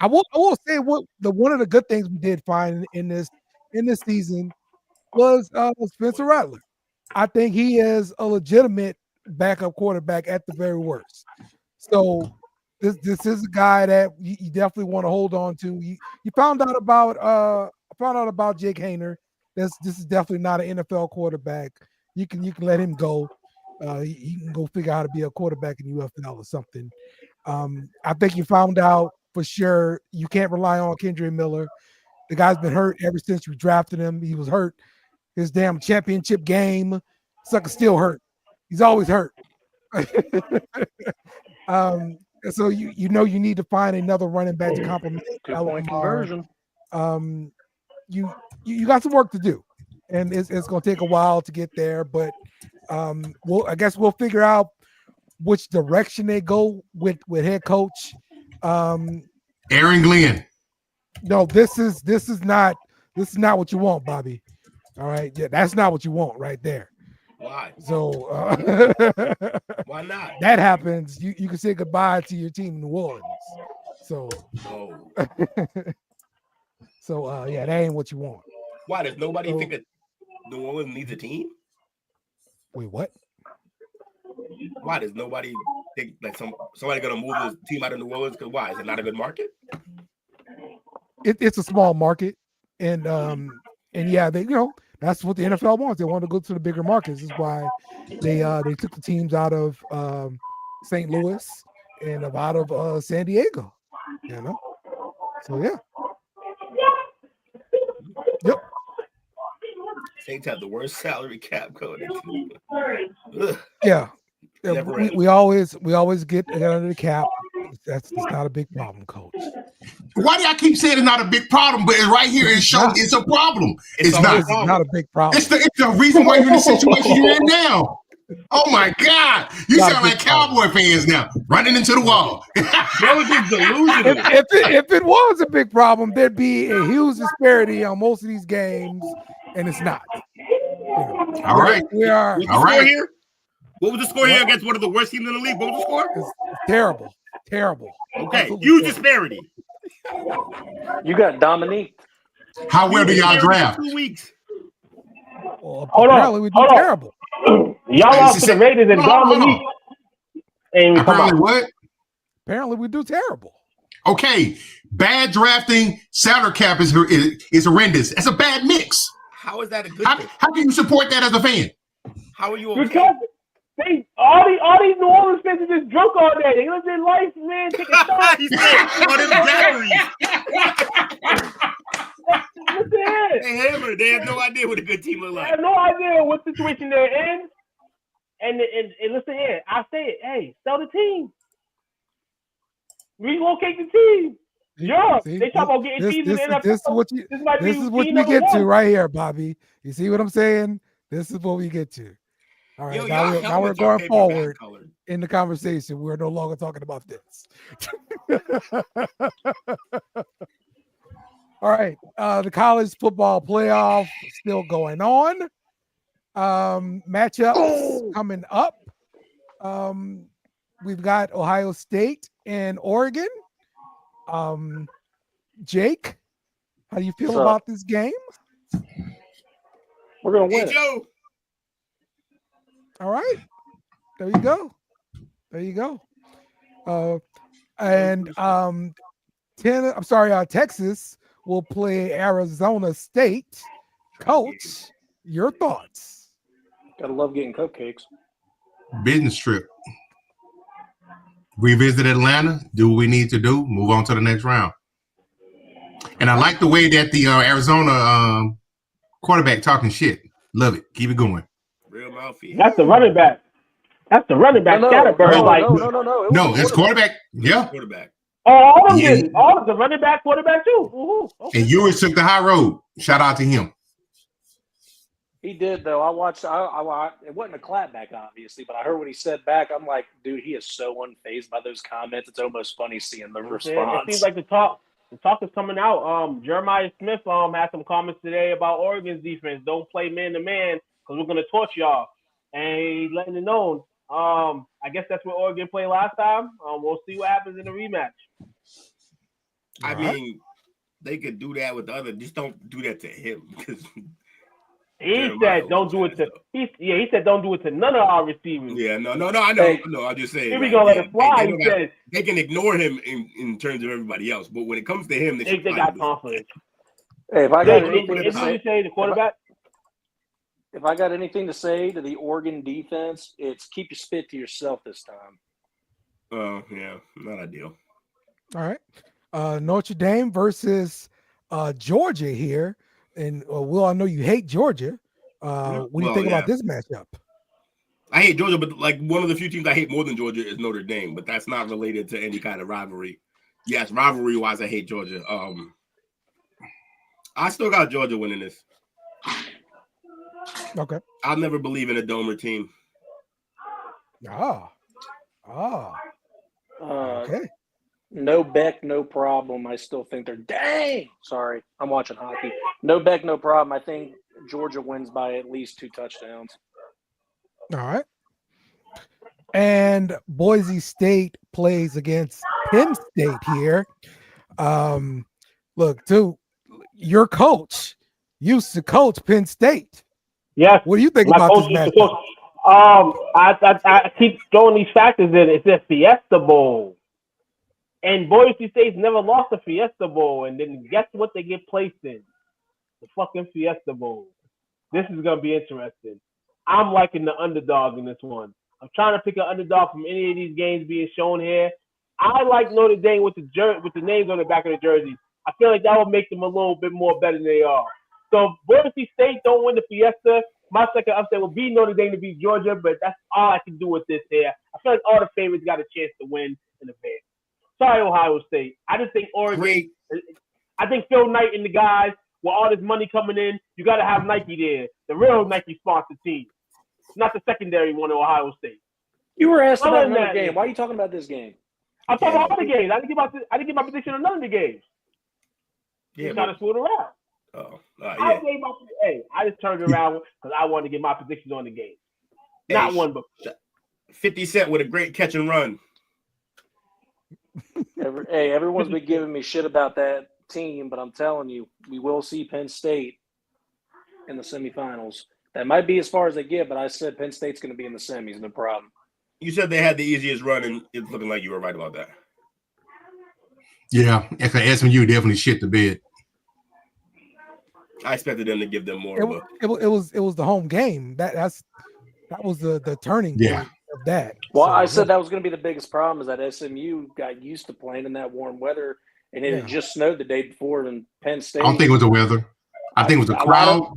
I will say one of the good things we did find in this season was Spencer Rattler. I think he is a legitimate backup quarterback at the very worst. So this is a guy that you definitely want to hold on to. You found out about Jake Hayner. This is definitely not an NFL quarterback. You can let him go. He can go figure out how to be a quarterback in UFL or something. I think you found out for sure you can't rely on Kendre Miller. The guy's been hurt ever since you drafted him. He was hurt his damn championship game. Sucker's still hurt. He's always hurt. So you know you need to find another running back to complement. 2-point conversion. You got some work to do, and it's going to take a while to get there. But I guess we'll figure out which direction they go with head coach. Aaron Glenn. No, this is not what you want, Bobby. All right, yeah, that's not what you want right there. Why? So why not? That happens. You can say goodbye to your team in New Orleans. So yeah, that ain't what you want. Why does nobody think that New Orleans needs a team? Wait, what? Why does nobody think like somebody gonna move this team out of New Orleans? Because why? Is it not a good market? It's a small market, and yeah, they that's what the NFL wants. They want to go to the bigger markets. This is why they took the teams out of St. Louis and out of San Diego. So yeah. Yep. Saints have the worst salary cap code. Yeah. We always get under the cap. That's not a big problem, Coach. Why do I keep saying it's not a big problem? But right here, it shows it's a problem. It's not a big problem. It's the reason why you're in the situation you're in now. Oh my God! You sound like Cowboy fans now, running into the wall. If it was a big problem, there'd be a huge disparity on most of these games, and it's not. All right, we are. All right. Here? What was the score here against one of the worst teams in the league? What was the score? It's terrible. Okay, Absolutely huge terrible. disparity. You got Dominique. How well do y'all draft? 2 weeks. Well, Hold apparently on. we do terrible. Y'all lost to the Raiders and Dominique. Ain't even come Apparently out. what? Apparently we do terrible. Okay, bad drafting, salary cap is horrendous. That's a bad mix. How is that a good thing? How can you support that as a fan? How are you okay? Because all these New Orleans fans are just drunk all day. They live their life, man. Take a shot. He said, "Oh, them daiquiris." Listen here. They hammered. They have no idea what a good team look I like. have no idea what situation they're in. And listen here. I say it. Hey, sell the team. Relocate the team. Yeah, they talk about getting teams in the NFL. This is what we get to right here, Bobby. You see what I'm saying? This is what we get to. All right, now we're going forward in the conversation. We're no longer talking about this. All right, the college football playoff still going on. Matchups coming up. We've got Ohio State and Oregon. Jake, how do you feel about this game? We're gonna win. Hey, Joe. All right, there you go. There you go. Texas will play Arizona State. Coach, your thoughts? Gotta love getting cupcakes. Business trip. Revisit Atlanta, do what we need to do, move on to the next round. And I like the way that the Arizona quarterback talking shit. Love it. Keep it going. Real mouthfeel. That's the running back. That's the running back. No. No, it's quarterback. Yeah. Quarterback. Oh, all of them. All of the running back, quarterback too. Okay. And Ewers took the high road. Shout out to him. He did, though. I watched. It wasn't a clapback, obviously, but I heard what he said back. I'm like, dude, he is so unfazed by those comments. It's almost funny seeing the response. It seems like the talk is coming out. Jeremiah Smith had some comments today about Oregon's defense. Don't play man to man because we're gonna torch y'all. And he's letting it known. I guess that's what Oregon played last time. We'll see what happens in the rematch. I mean, they could do that with the other. Just don't do that to him because. He said, "Don't do it to." He said, "Don't do it to none of our receivers." Yeah, no. I know. No, I'm just saying. Here we go, let it fly. He said they can ignore him in terms of everybody else, but when it comes to him, they got confidence. Hey, if I got anything to say, the quarterback. If I got anything to say to the Oregon defense, it's keep your spit to yourself this time. Oh, yeah, not ideal. All right, Notre Dame versus Georgia here. And Will, I know you hate Georgia. What do you think about this matchup? I hate Georgia, but like one of the few teams I hate more than Georgia is Notre Dame, but that's not related to any kind of rivalry. Yes, rivalry-wise, I hate Georgia. I still got Georgia winning this. Okay. I'll never believe in a Domer team. Okay. No Beck, no problem. I still think they're dang. Sorry, I'm watching hockey. No Beck, no problem. I think Georgia wins by at least 2 touchdowns. All right. And Boise State plays against Penn State here. Look, dude, your coach used to coach Penn State. Yes. What do you think about this matchup? I keep throwing these factors in. It's a Fiesta Bowl. And Boise State's never lost a Fiesta Bowl. And then guess what they get placed in? The fucking Fiesta Bowl. This is going to be interesting. I'm liking the underdog in this one. I'm trying to pick an underdog from any of these games being shown here. I like Notre Dame with the names on the back of the jerseys. I feel like that will make them a little bit more better than they are. So Boise State don't win the Fiesta. My second upset will be Notre Dame to beat Georgia, but that's all I can do with this here. I feel like all the favorites got a chance to win in advance. Sorry, Ohio State. I just think Oregon. Great. I think Phil Knight and the guys, with all this money coming in, you got to have Nike there, the real Nike sponsored team, not the secondary one in Ohio State. You were asked about another game. Why are you talking about this game? I'm talking about other games. I didn't get my prediction on none of the games. Yeah, trying to swoot around. Oh, yeah. I just turned around because I wanted to get my predictions on the game. Not one, but 50 Cent with a great catch and run. Everyone's been giving me shit about that team, but I'm telling you, we will see Penn State in the semifinals. That might be as far as they get, but I said Penn State's going to be in the semis, no problem. You said they had the easiest run, and it's looking like you were right about that. Yeah, SMU definitely shit the bed. I expected them to give them more. It was the home game. That was the turning point of that. Well, I said that was going to be the biggest problem is that SMU got used to playing in that warm weather, and it had just snowed the day before in Penn State. I don't think it was the weather. I think it was the crowd.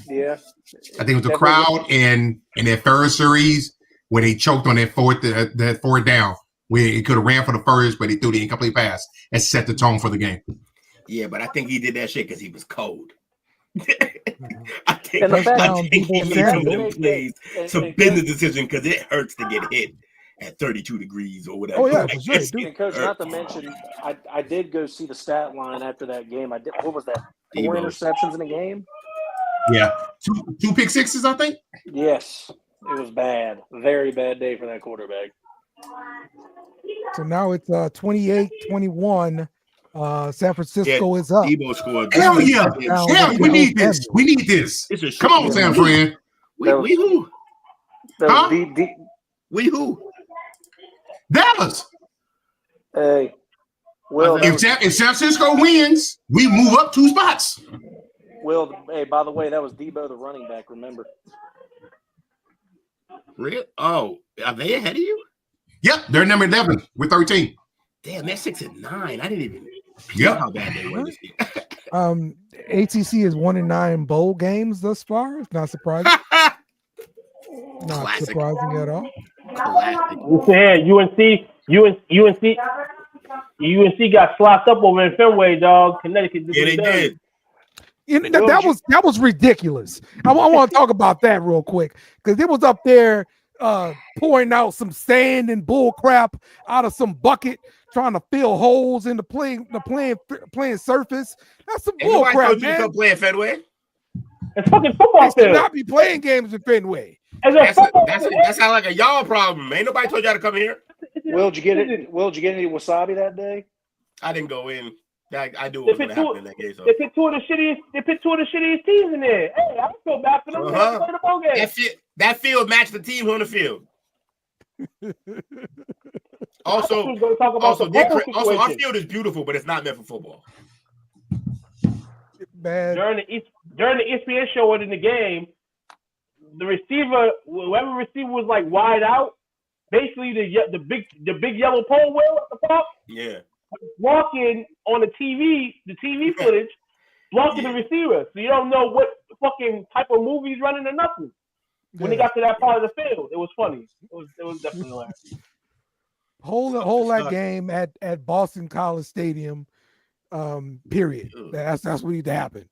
Yeah. I think it was the crowd and that first series where they choked on that fourth down where it could have ran for the first, but he threw the incomplete pass and set the tone for the game. Yeah, but I think he did that shit because he was cold. I think he made some business decision because it hurts to get hit at 32 degrees or whatever. Oh yeah, for sure, and Coach, not to mention, I did go see the stat line after that game. What was that? 4 interceptions in a game? Yeah, two pick sixes, I think. Yes, it was bad. Very bad day for that quarterback. So now it's 28-21. San Francisco is up. Debo scored. Hell yeah! Hell, we need this. We need this. Come on, San Fran. We who? Huh? We who? Dallas. Hey, Will. If San Francisco wins, we move up 2 spots. Will, hey, by the way, that was Debo, the running back. Remember? Really? Oh, are they ahead of you? Yep, they're number 11 with 13. Damn, they're 6-9. I didn't even know how bad they were this year. ATC is 1-9 bowl games thus far. It's not surprising. Not surprising at all. Classic. UNC got slopped up over in Fenway, dog. Connecticut. Yeah, they did. That was ridiculous. I want to talk about that real quick because it was up there pouring out some sand and bull crap out of some bucket, trying to fill holes in the playing surface. That's some bull crap, man. You play at Fenway? It's fucking football field. They should not be playing games in Fenway. That sounds like a y'all problem. Ain't nobody told y'all to come here. Will, did you get it? Will, did you get any wasabi that day? I didn't go in. I do what was going to happen in that game. So. They picked two of the shittiest teams in there. Hey, I feel bad for them. Play the ball game. That field matched the team on the field. Also, our field is beautiful, but it's not meant for football. Bad. During the ESPN show in the game, the receiver, whoever receiver was like wide out, basically the big yellow pole wheel at the top. Yeah. Walking on the TV footage, blocking the receiver. So you don't know what fucking type of movie he's running or nothing. When they got to that part of the field, it was funny. It was definitely hilarious. Whole that game at Boston College Stadium. Period. That's what needs to happen.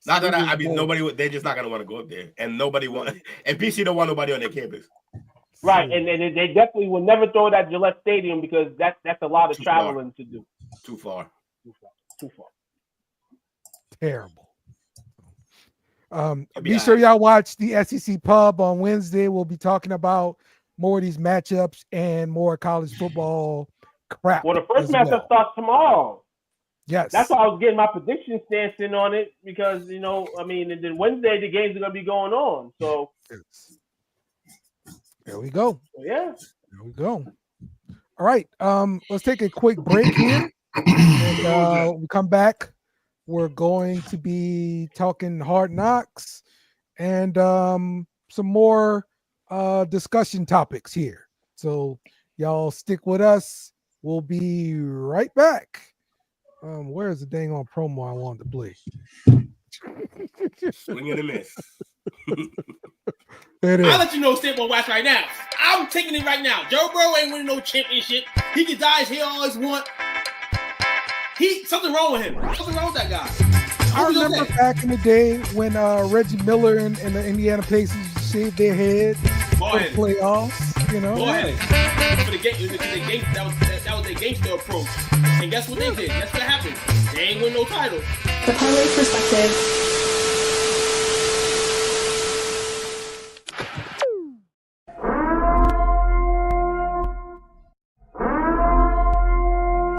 Not that I mean nobody. They're just not gonna want to go up there, and nobody want. And PC don't want nobody on their campus. Right, and they definitely will never throw it at Gillette Stadium because that's a lot of traveling to do. Too far. Terrible. Be sure y'all watch the SEC Pub on Wednesday. We'll be talking about more of these matchups and more college football crap. Well, the first matchup starts tomorrow. Yes. That's why I was getting my prediction stance in on it because, and then Wednesday the games are going to be going on. So there we go. Yeah. There we go. All right. Let's take a quick break here. And we come back. We're going to be talking Hard Knocks and some more discussion topics here. So y'all stick with us. We'll be right back. Where's the dang on promo I wanted to play? Swing and a miss. I'll let you know Stable Wax right now. I'm taking it right now. Joe Burrow ain't winning no championship. He can die as he always want. Something wrong with him. Something wrong with that guy. I remember back in the day when Reggie Miller and the Indiana Pacers shaved their head for the playoffs. Go ahead. For the game, that was their gangster approach. And guess what they did? Guess what happened? They ain't win no title. The parlay perspective.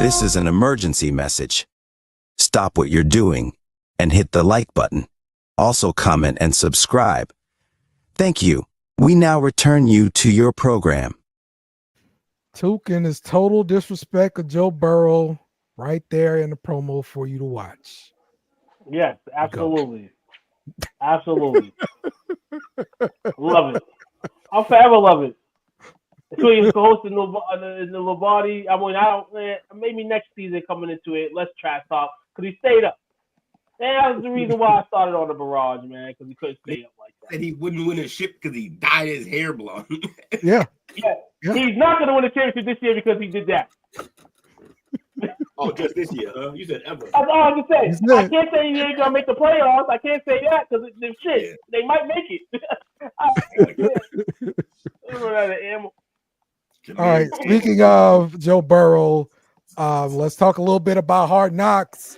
This is an emergency message. Stop what you're doing and hit the like button. Also comment and subscribe. Thank you. We now return you to your program. Took in his total disrespect of Joe Burrow right there in the promo for you to watch. Yes, absolutely. Absolutely. Love it. I'll forever love it. So he's hosting the Lombardi. I mean, maybe next season coming into it, let's trash talk because he stayed up. That was the reason why I started on the barrage, man, because he couldn't stay up like that. And he wouldn't win a ship because he dyed his hair blonde. Yeah. He's not going to win the championship this year because he did that. Oh, just this year, huh? You said ever. That's all I can say. I can't say he ain't going to make the playoffs. I can't say that because they might make it. All right. Speaking of Joe Burrow, let's talk a little bit about Hard Knocks,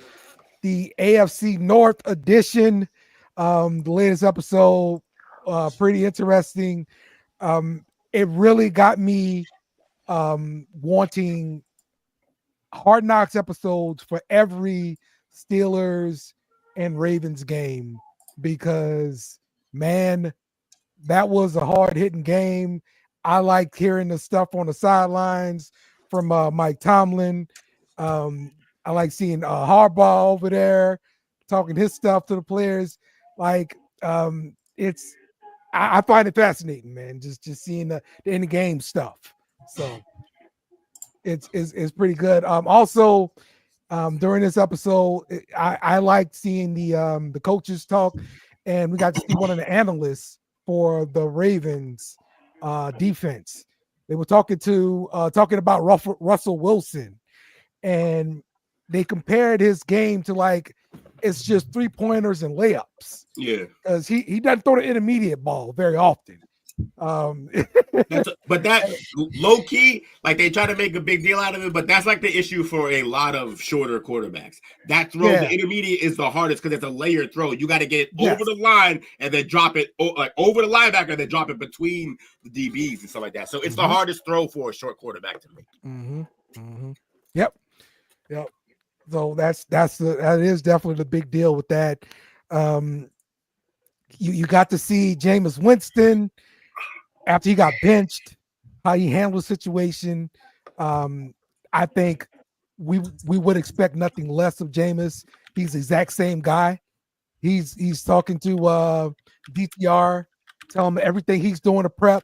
the AFC North edition. The latest episode, pretty interesting. It really got me wanting Hard Knocks episodes for every Steelers and Ravens game because, man, that was a hard-hitting game. I liked hearing the stuff on the sidelines from Mike Tomlin. I like seeing Harbaugh over there talking his stuff to the players. Like, I find it fascinating, man. Just seeing the in the game stuff. So it's pretty good. Also, during this episode, I liked seeing the coaches talk, and we got to see one of the analysts for the Ravens defense. They were talking about Russell Wilson, and they compared his game to like it's just 3-pointers and layups. Yeah, because he doesn't throw the intermediate ball very often. But that low key, like they try to make a big deal out of it, but that's like the issue for a lot of shorter quarterbacks. That throw, the intermediate, is the hardest because it's a layered throw. You got to get it over the line and then drop it over the linebacker and then drop it between the DBs and stuff like that. So it's the hardest throw for a short quarterback to make. Yep. So that is definitely the big deal with that. You got to see Jameis Winston after he got benched, how he handled the situation. I think we would expect nothing less of Jameis. He's the exact same guy. He's talking to DTR, tell him everything he's doing to prep,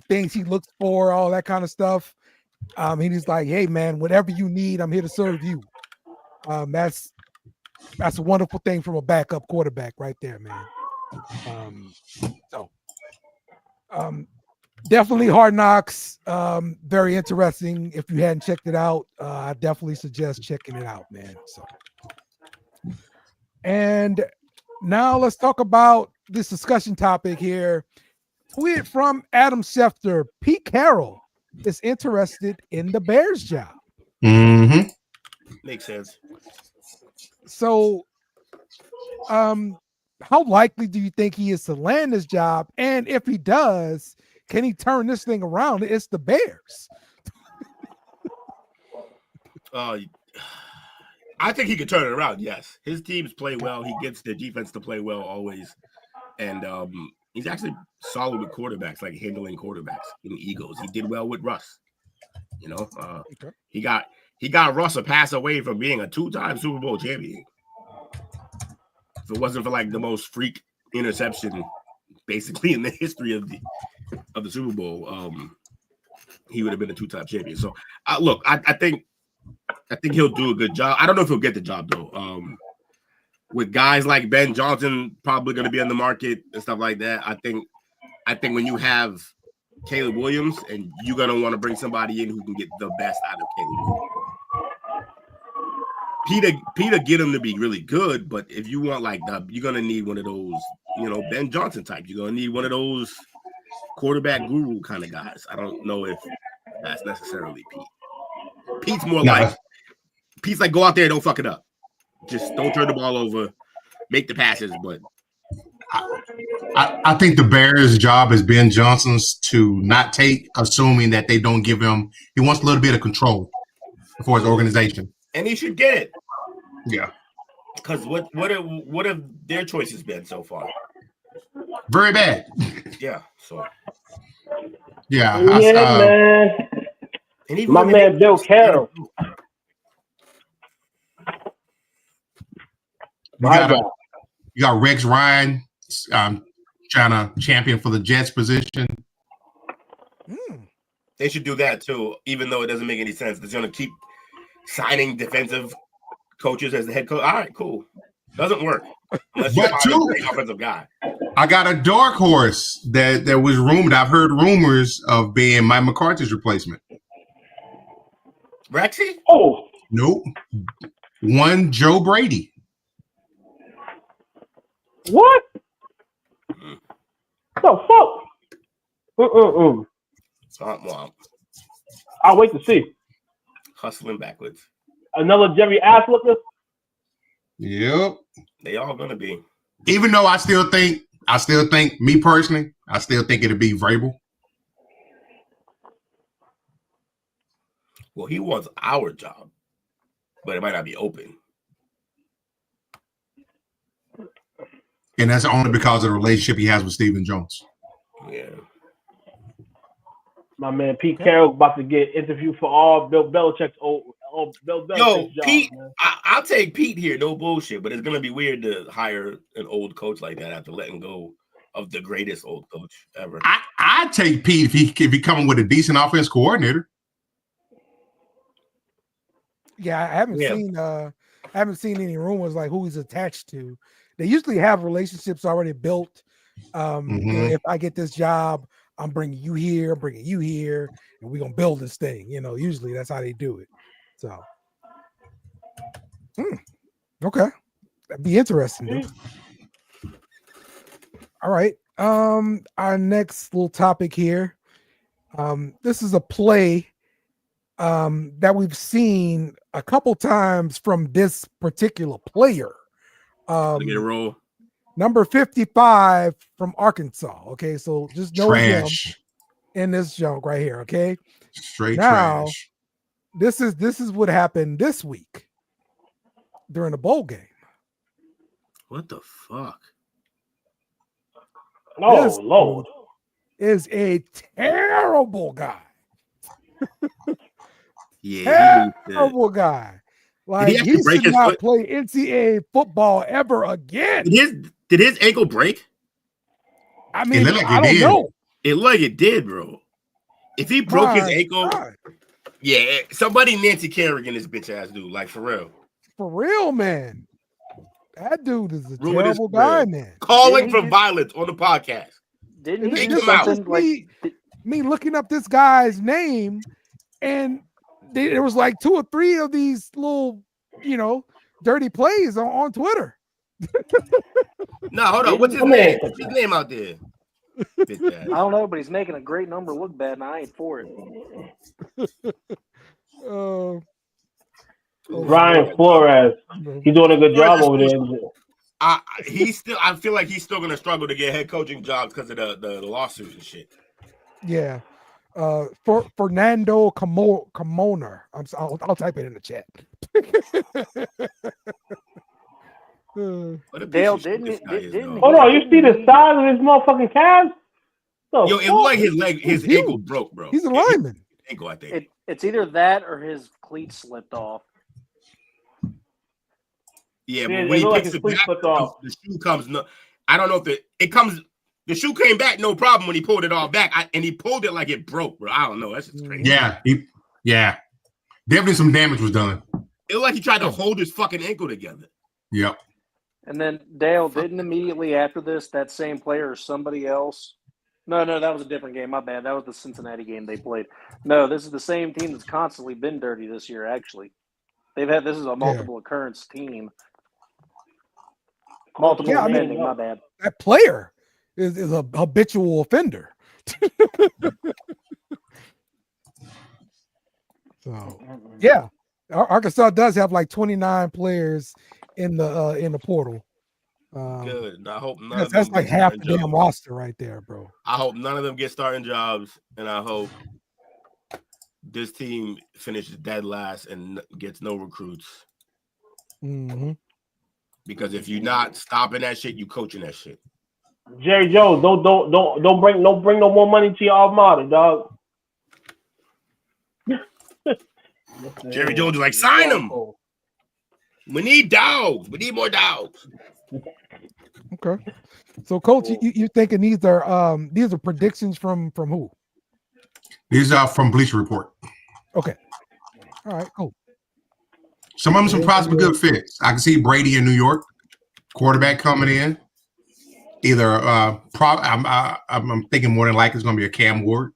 things he looks for, all that kind of stuff. And he's like, hey man, whatever you need, I'm here to serve you. That's a wonderful thing from a backup quarterback right there, man. Definitely Hard Knocks. Very interesting. If you hadn't checked it out, I definitely suggest checking it out, man. So, and now let's talk about this discussion topic here. Tweet from Adam Schefter. Pete Carroll is interested in the Bears job. Makes sense. So, how likely do you think he is to land this job? And if he does, can he turn this thing around? It's the Bears. I think he could turn it around. Yes, his teams play well. He gets the defense to play well always, and he's actually solid with quarterbacks, like handling quarterbacks in the Eagles. He did well with Russ. You know, he got Russ a pass away from being a 2-time Super Bowl champion. If it wasn't for like the most freak interception, basically in the history of the Super Bowl, he would have been a 2-time champion. So, look, I think he'll do a good job. I don't know if he'll get the job though. With guys like Ben Johnson probably going to be on the market and stuff like that, I think when you have Caleb Williams, and you're going to want to bring somebody in who can get the best out of Caleb Williams. Peter get him to be really good, but if you want you're going to need one of those, Ben Johnson types. You're going to need one of those quarterback guru kind of guys. I don't know if that's necessarily Pete. Pete's more Pete's like, go out there and don't fuck it up. Just don't turn the ball over, make the passes. But I think the Bears' job is Ben Johnson's to not take, assuming that they don't give him. He wants a little bit of control. for his organization. And he should get it. Yeah. Because what have their choices been so far? Very bad. Yeah. So. Yeah. Man. And even My man Bill Carroll. You got Rex Ryan trying to champion for the Jets position. They should do that too, even though it doesn't make any sense. They're going to keep signing defensive coaches as the head coach. All right, cool. Doesn't work. Unless you're an offensive guy. I got a dark horse that was rumored. I've heard rumors of being Mike McCarthy's replacement. Rexy? Oh. Nope. One Joe Brady. What? The fuck? I'll wait to see. Hustling backwards. Another Jerry Asslooker? Yep. They all gonna be. Even though I still think, me personally, I still think it'll be Vrabel. Well, he wants our job, but it might not be open. And that's only because of the relationship he has with Stephen Jones. Yeah. My man Pete Carroll about to get interviewed for all Bill Belichick's Bill Belichick's Yo, job, Pete, man. I'll take Pete here, no bullshit, but it's gonna be weird to hire an old coach like that after letting go of the greatest old coach ever. I'd take Pete if he coming with a decent offense coordinator. Yeah, I haven't seen any rumors like who he's attached to. They usually have relationships already built. You know, if I get this job, I'm bringing you here, and we're gonna build this thing. You know, usually that's how they do it. So, okay, that'd be interesting. Dude. All right, our next little topic here. This is a play that we've seen a couple times from this particular player. Get a roll. Number 55 from Arkansas. Okay, so just know him in this junk right here. Okay, straight trash. This is what happened this week during the bowl game. What the fuck? Oh, Lord. Is a terrible guy. Yeah, terrible guy. Like he should not play NCAA football ever again. Did his ankle break? I mean, I don't know. It looked like it did, bro. If he broke his ankle, yeah, somebody Nancy Kerrigan this bitch ass dude, like for real. For real, man. That dude is a terrible guy, man. Calling for violence on the podcast. Didn't he do something like me looking up this guy's name, and there was like 2 or 3 of these little, dirty plays on Twitter. No, hold on. What's his name? What's his name out there? I don't know, but he's making a great number look bad, and I ain't for it. Ryan Flores. He's doing a good job over there. I feel like he's still gonna struggle to get head coaching jobs because of the lawsuits and shit. Yeah. For Fernando Camoner. I'll type it in the chat. Dale didn't hold on, you see the size of his motherfucking calves? Yo, it looked like his ankle broke, bro. He's a lineman. Ankle, I think. It's either that or his cleat slipped off. Yeah, but when he picks it back, the shoe comes. I don't know if it comes. The shoe came back no problem when he pulled it all back, and he pulled it like it broke, bro. I don't know. That's just crazy. Yeah, definitely some damage was done. It looked like he tried to hold his fucking ankle together. Yep. And then Dale didn't immediately after this, that same player or somebody else. No, that was a different game. My bad. That was the Cincinnati game they played. No, this is the same team that's constantly been dirty this year. Actually, this is a multiple occurrence team. Multiple offending. My bad. That player is a habitual offender. So yeah, Arkansas does have like 29 players in the portal. Good. And I hope that's like half the damn roster right there, bro. I hope none of them get starting jobs, and I hope this team finishes dead last and gets no recruits. Mm-hmm. Because if you're not stopping that shit, you coaching that shit. Jerry Jones, don't bring no more money to your alma mater, dog. Jerry Jones is like, sign him. We need dogs. We need more dogs. Okay. So, Coach, you thinking these are predictions from who? These are from Bleacher Report. Okay. All right. Cool. Some of them some possibly good fits. I can see Brady in New York, quarterback coming in. Either I'm thinking more than likely it's going to be a Cam Ward.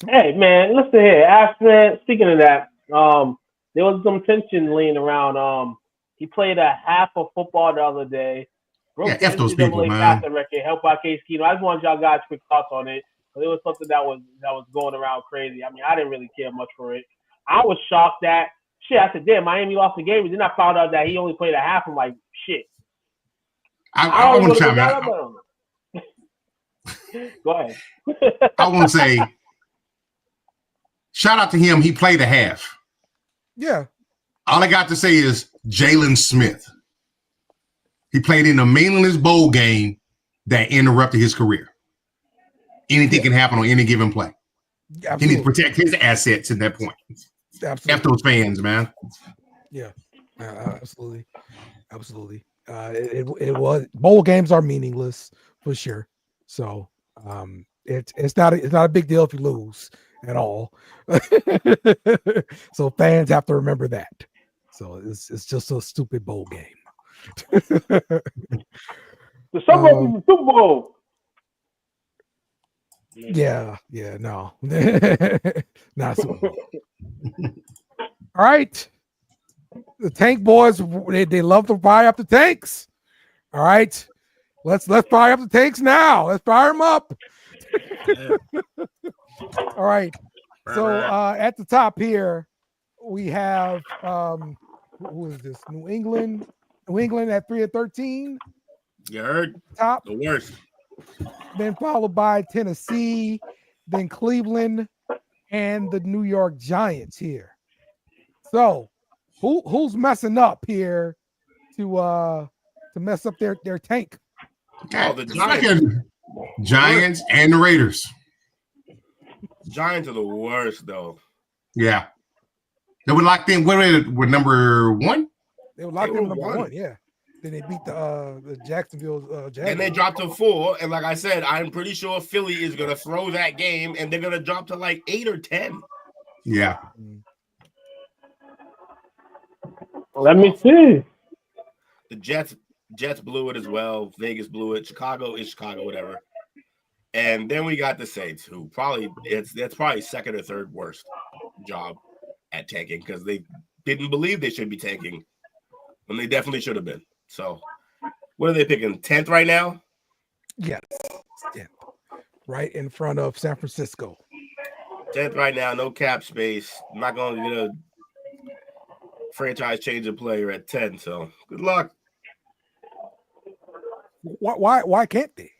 Hey man, listen here. Man, speaking of that, there was some tension laying around. He played a half of football the other day. Broke the NCAA passing record. Helped by Case Keenum. I just wanted y'all guys' quick thoughts on it. It was something that was going around crazy. I mean, I didn't really care much for it. I was shocked that shit. I said, "Damn, Miami lost the game." And then I found out that he only played a half. I'm like, shit. I want to chime in. Go ahead. I want to say, shout out to him. He played a half. Yeah. All I got to say is Jalen Smith. He played in a meaningless bowl game that interrupted his career. Anything can happen on any given play. Absolutely. He needs to protect his assets at that point. Absolutely. F those fans, man. Yeah, absolutely. Absolutely. It was, bowl games are meaningless for sure. So it's not a big deal if you lose at all. So fans have to remember that. So it's just a stupid bowl game. The Super Bowl. Yeah, no. Not Super Bowl. All right. The Tank Boys, they love to fire up the tanks. All right. Let's fire up the tanks now. Let's fire them up. All right. So at the top here, we have who is this? New England at 3-13. You heard? Top. The worst. Then followed by Tennessee, then Cleveland, and the New York Giants here. So who's messing up here to mess up their tank? Oh, the Giants and the Raiders. Giants are the worst, though. Yeah. They were locked in. We're number one? They were locked in number one, yeah. Then they beat the Jacksonville Jaguars. And they dropped to 4. And like I said, I'm pretty sure Philly is going to throw that game, and they're going to drop to like 8 or 10. Yeah. Let me see. The Jets blew it as well. Vegas blew it. Chicago is Chicago, whatever. And then we got the Saints, who that's probably second or third worst job at tanking because they didn't believe they should be tanking when they definitely should have been. So what are they picking? 10th right now? Yes. 10th. Right in front of San Francisco. 10th right now, no cap space. I'm not going to get a franchise changing player at 10. So good luck. Why can't they?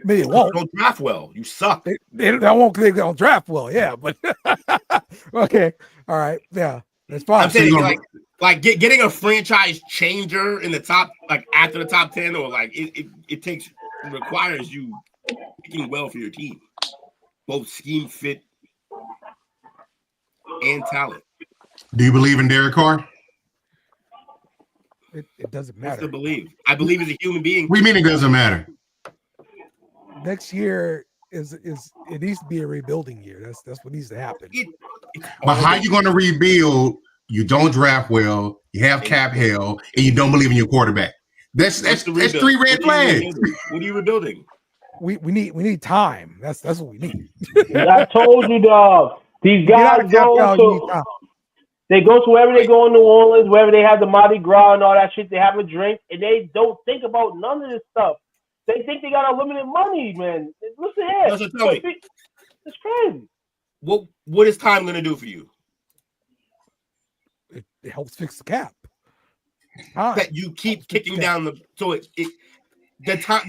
I mean, they won't. Don't draft well. You suck. They don't draft well. Yeah, but okay. All right. Yeah, that's fine. I'm saying like getting a franchise changer in the top, like after the top 10, or like it requires you picking well for your team, both scheme fit and talent. Do you believe in Derek Carr? It doesn't matter. What's to believe? I believe as a human being. We mean it doesn't matter. Next year it needs to be a rebuilding year. That's what needs to happen. But how you going to rebuild? You don't draft well. You have cap hell, and you don't believe in your quarterback. That's 3 red flags. What are you rebuilding? We need time. That's what we need. I told you, dog. These guys go to wherever they go in New Orleans, wherever they have the Mardi Gras and all that shit. They have a drink, and they don't think about none of this stuff. They think they got unlimited money, man. Listen here. Tell me. It's crazy. What is time going to do for you? It helps fix the cap. That you keep kicking down the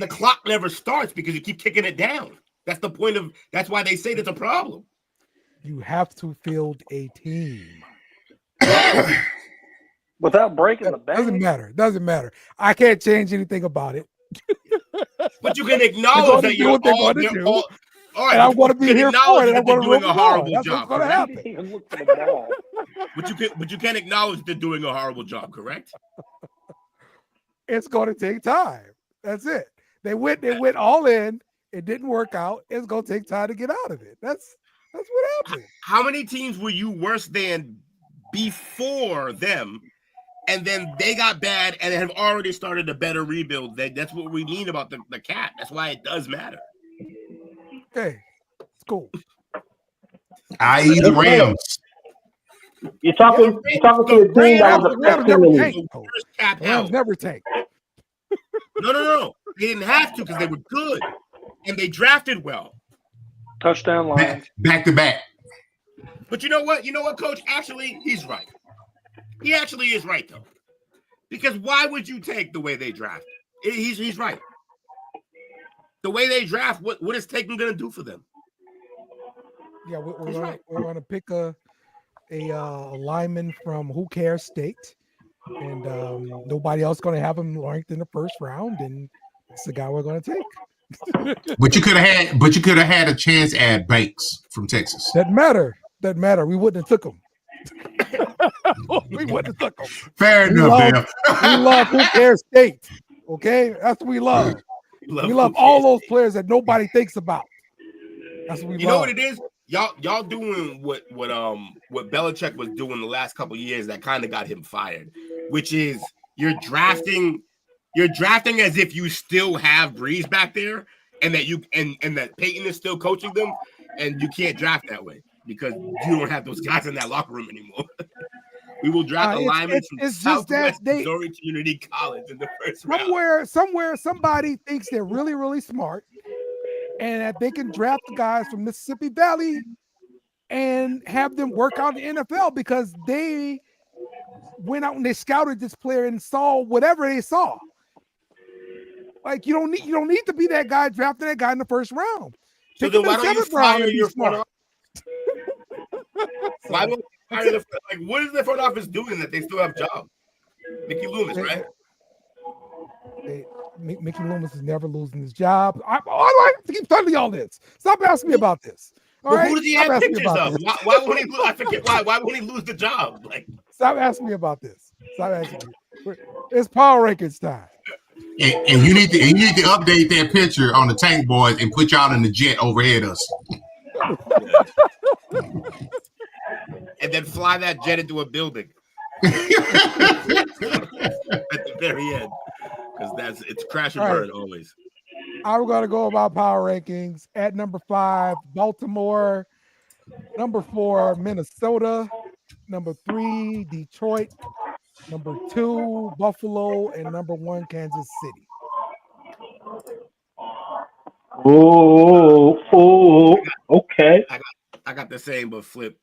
clock never starts because you keep kicking it down. That's the point of. That's why they say that's a problem. You have to field a team. Without breaking the bank. Doesn't matter. I can't change anything about it. But you can acknowledge that you're all right. And I'm going to be here for it. And I'm going to doing a horrible That's job. what's going to happen. Even look for the ball. But you can acknowledge they're doing a horrible job, correct? It's going to take time. That's it. They went all in. It didn't work out. It's going to take time to get out of it. That's what happened. How many teams were you worse than before them? And then they got bad and have already started a better rebuild. That's what we mean about the cat. That's why it does matter. Hey, it's cool. I.e. the Rams. You're talking to the team that was the best team in the league. Rams never tanked. No. They didn't have to because they were good. And they drafted well. Touchdown Lions. Back to back. But you know what, Coach? Actually, he's right. He actually is right, though. Because why would you take the way they draft? He's right. The way they draft, what is Tatum going to do for them? Yeah, we're going to pick a lineman from Who Cares State, and nobody else going to have him ranked in the first round, and it's the guy we're going to take. But you could have had a chance at Banks from Texas. Doesn't matter. We wouldn't have took him. We wouldn't have took him. Fair enough. We love Who Cares State. Okay, that's what we love. We love all those players that nobody thinks about. That's what we love. You know what it is? Y'all doing what Belichick was doing the last couple of years that kind of got him fired, which is you're drafting as if you still have Breeze back there, and that and that Peyton is still coaching them, and you can't draft that way because you don't have those guys in that locker room anymore. We will draft a lineman from Southwest Missouri Community College in the first round. Somewhere, somebody thinks they're really, really smart, and that they can draft the guys from Mississippi Valley and have them work out in the NFL because they went out and they scouted this player and saw whatever they saw. Like you don't need to be that guy drafting that guy in the first round. So then why don't you fire your front office? Why don't you fire the what is the front office doing that they still have jobs? Mickey Loomis, right? Mickey Loomis is never losing his job. I have to keep telling you all this. Stop asking me about this. All right? Who does he have pictures of? Why won't he lose? I forget why. Why won't he lose the job? Stop asking me about this. Stop asking me. It's power rankings time. And you need to update that picture on the Tank Boys and put y'all in the jet overhead us. And then fly that jet into a building at the very end, because it's crash and burn always. I'm gonna go about power rankings. At number 5, Baltimore. Number 4, Minnesota. Number 3, Detroit. Number 2, Buffalo, and number 1, Kansas City. Oh, okay. I got the same, but flip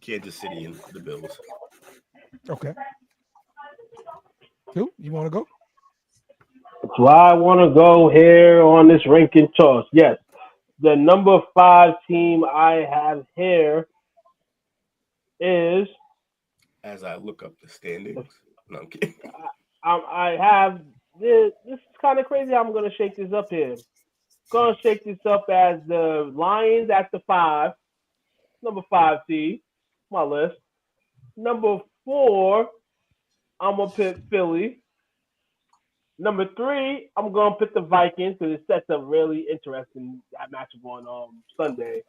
Kansas City and the Bills. Okay. 2, you want to go? That's why I want to go here on this ranking toss. Yes, the number 5 team I have here is. As I look up the standings, no, I'm kidding. I have this. This is kind of crazy. I'm gonna shake this up here. Gonna shake this up as the Lions at the 5, number 5 seed. My list. Number 4, I'm gonna pick Philly. Number 3, I'm gonna pick the Vikings because it sets up really interesting that matchup on Sunday.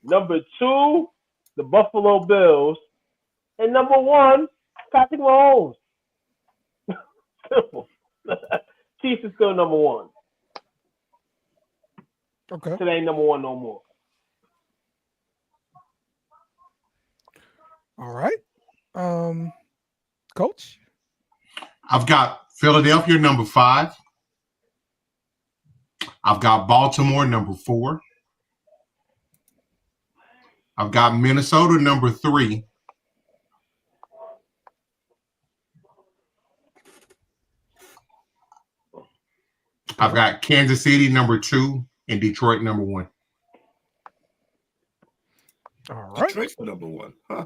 Number 2, the Buffalo Bills, and number 1, Patrick Mahomes. Simple. Chiefs is still number 1. Okay. Today ain't number 1 no more. All right. Coach? I've got Philadelphia number 5. I've got Baltimore number 4. I've got Minnesota number 3. I've got Kansas City number 2 and Detroit number 1. All right. Detroit's the number 1. Huh.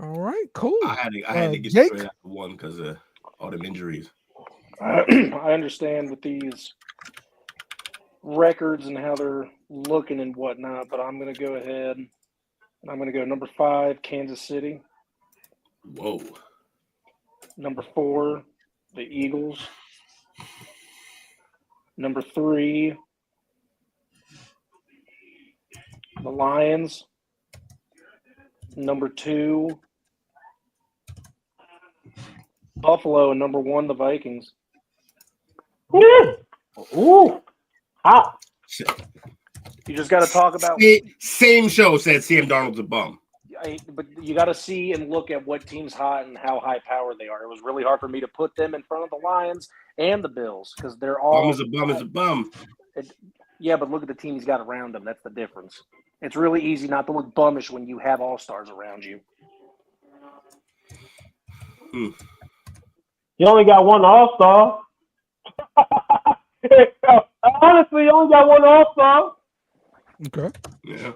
All right, cool. I had to get Jake? Detroit after 1 because of all them injuries. I understand with these records and how they're looking and whatnot, but I'm going to go ahead and I'm going to go number 5, Kansas City. Whoa. Number 4, the Eagles. Number 3, the Lions. Number 2, Buffalo. And number 1, the Vikings. Ooh. Hot. You just got to talk about. Same show said Sam Darnold's a bum. But you got to see and look at what team's hot and how high powered they are. It was really hard for me to put them in front of the Lions and the Bills because they're all. Bum is a bum is a bum. Yeah, but look at the team he's got around him. That's the difference. It's really easy not to look bummish when you have all-stars around you. You only got one all-star. Honestly, you only got one all-star. Okay. Yeah.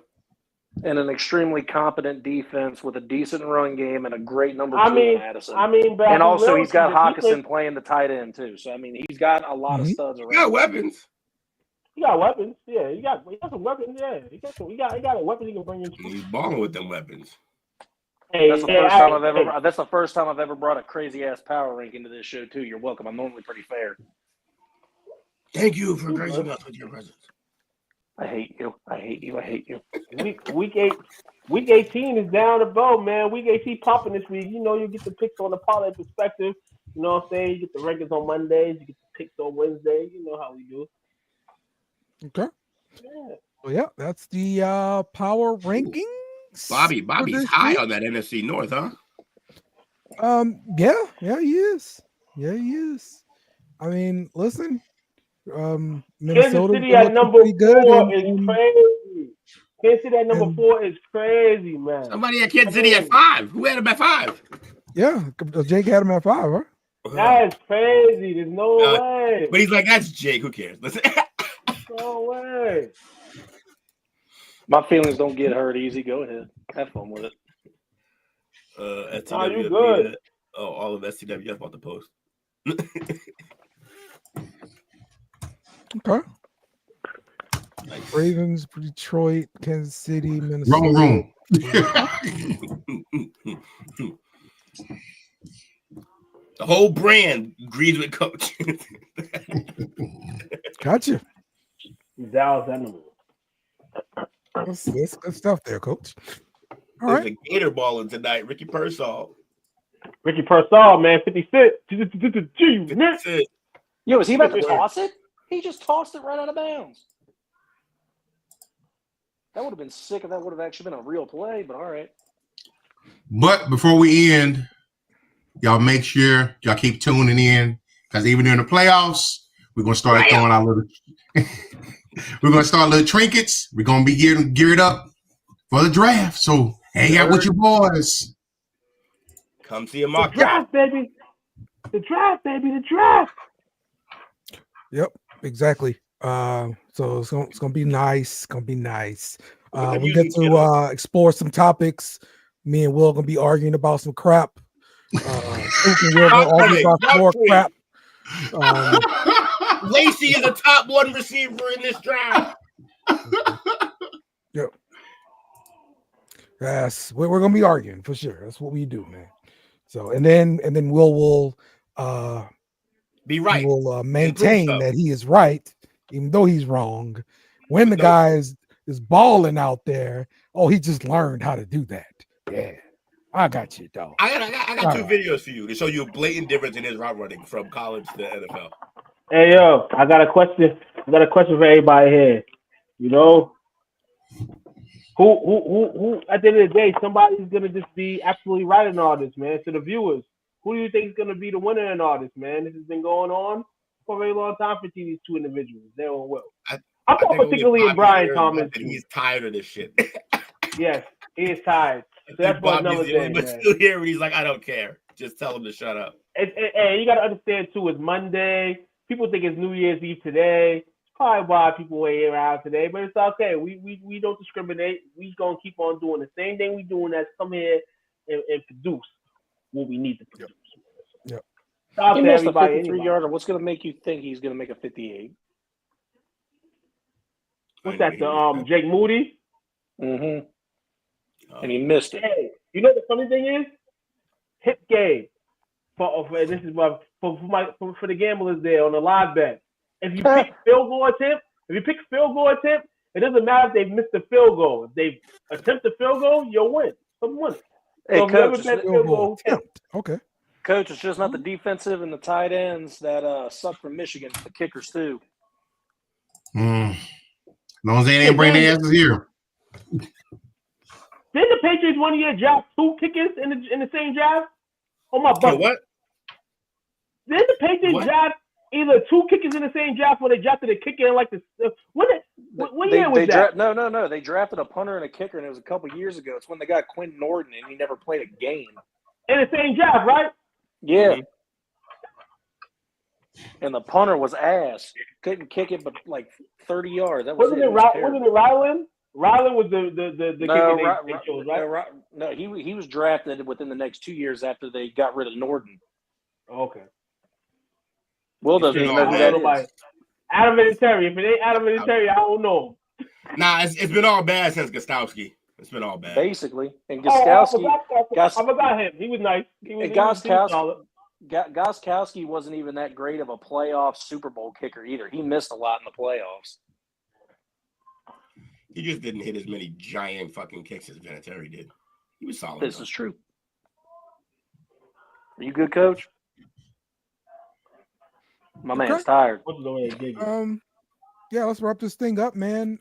And an extremely competent defense with a decent run game and a great number 2 in Madison. But and also he's got Hawkinson defense playing the tight end too. So I mean, he's got a lot of studs around. You got weapons. You got weapons. Yeah, you got some weapons. Yeah, he got a weapon he can bring in. He's balling with them weapons. That's the first time I've ever brought a crazy ass power ranking to this show too. You're welcome. I'm normally pretty fair. Thank you for gracing us with your presence. I hate you. I hate you. I hate you. Week 18 is down the boat, man. Week 18 popping this week. You know, you get the picks on the parlay perspective. You know what I'm saying? You get the rankings on Mondays. You get the picks on Wednesdays. You know how we do. Okay. Yeah. Well, yeah, that's the power rankings. Bobby's high on that NFC North, huh? Yeah, he is. Yeah, he is. I mean, listen, Minnesota Kansas City at number 4 is crazy. Kansas City at number 4 is crazy, man. Somebody at Kansas City at 5. Who had him at 5? Yeah, Jake had him at 5, huh? That's crazy. There's no way. But he's like, that's Jake. Who cares? Listen. No way. My feelings don't get hurt easy. Go ahead. Have fun with it. STWF, you good. all of STWF about the post. Okay. Nice. Ravens, Detroit, Kansas City, Minnesota. Wrong. The whole brand agrees with Coach. Gotcha. Dallas animal. That's good stuff there, Coach. All There's right. a Gator balling tonight. Ricky Pearsall, man, 56. That's it. Yo, is he about to toss it? He just tossed it right out of bounds. That would have been sick if that would have actually been a real play, but all right. But before we end, y'all make sure y'all keep tuning in because even during the playoffs, we're gonna start throwing our little. We're gonna start little trinkets. We're gonna be geared up for the draft. So hang out with your boys. Come see a mock draft, baby. The draft, baby. The draft. Yep, exactly. So it's gonna be nice. It's gonna be nice. We get to explore some topics. Me and Will gonna be arguing about some crap. Luke and Will gonna argue about some more crap. Lacey is a top 1 receiver in this draft. Yep. Yes, we're gonna be arguing for sure. That's what we do, man. So and then Will be right. He will maintain that he is right, even though he's wrong. When the guy is balling out there, he just learned how to do that. Yeah, I got you, dog. I got 2 videos for you to show you a blatant difference in his route running from college to NFL. Hey yo, I got a question. For everybody here. You know, who at the end of the day, somebody's gonna just be absolutely right in all this, man. To the viewers, who do you think is gonna be the winner in all this, man? This has been going on for a very long time for these 2 individuals. They're on Will. I'm particularly in Brian Thomas. He's tired of this shit. Yes, he is tired. So that's what another thing, but man. still here, he's like, I don't care. Just tell him to shut up. you got to understand too. It's Monday. People think it's New Year's Eve today. It's probably why people ain't around today, but it's okay. We don't discriminate. We gonna keep on doing the same thing we doing. That's come here and produce what we need to produce. Yep. He missed a 53-yarder. What's going to make you think he's going to make a 58? What's that? The Jake Moody. Mm-hmm. And he missed it. Hey, you know the funny thing is, hip game for this is for the gamblers there on the live bet. If you pick field goal attempt, it doesn't matter if they missed the field goal. If they attempt the field goal, you'll win. Some win. Hey, so Coach, field goal attempt. Okay. Coach, it's just not the defensive and the tight ends that suck from Michigan. The kickers too. As long as they ain't bring their asses here. Didn't the Patriots 1 year draft 2 kickers in the same draft? Oh my God! What? Didn't the Patriots draft either 2 kickers in the same draft, or they drafted a kicker in like the what year was that? No. They drafted a punter and a kicker, and it was a couple years ago. It's when they got Quinn Norton, and he never played a game in the same draft, right? Yeah. Mm-hmm. And the punter was ass. Couldn't kick it, but like 30 yards. That was Wasn't it Ryland? Ryland was the kicker they chose, right? No, he was drafted within the next 2 years after they got rid of Norton. Okay. Will doesn't even know who that is. Adam Vinatieri. If it ain't Adam Vinatieri, I don't know. Nah, it's been all bad since Gostowski. It's been all bad. Basically. And Gostowski. I forgot him. He was nice. Gostowski wasn't even that great of a playoff Super Bowl kicker either. He missed a lot in the playoffs. He just didn't hit as many giant fucking kicks as Vinatieri did. He was solid. This is true. Are you good, Coach? My man's tired. Yeah, let's wrap this thing up, man.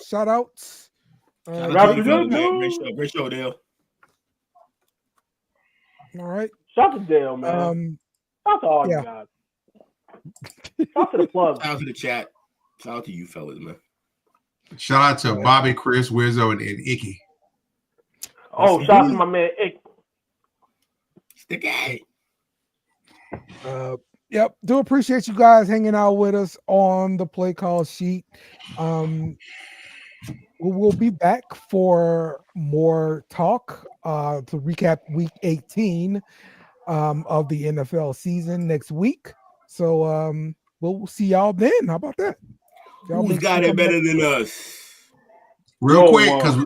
Shout outs. Great show, Dale. All right. Shout out to Dale, man. Shout out to all you guys. Shout out to the plug. Shout out to the chat. Shout out to you fellas, man. Shout out to Bobby, Chris, Wizzo, and Icky. Oh, shout out to my man Icky. Sticky. Yep. Do appreciate you guys hanging out with us on the Play Call Sheet. We'll be back for more talk to recap week 18 of the NFL season next week. So we'll see y'all then. How about that? Who's got it better than us? Real quick, because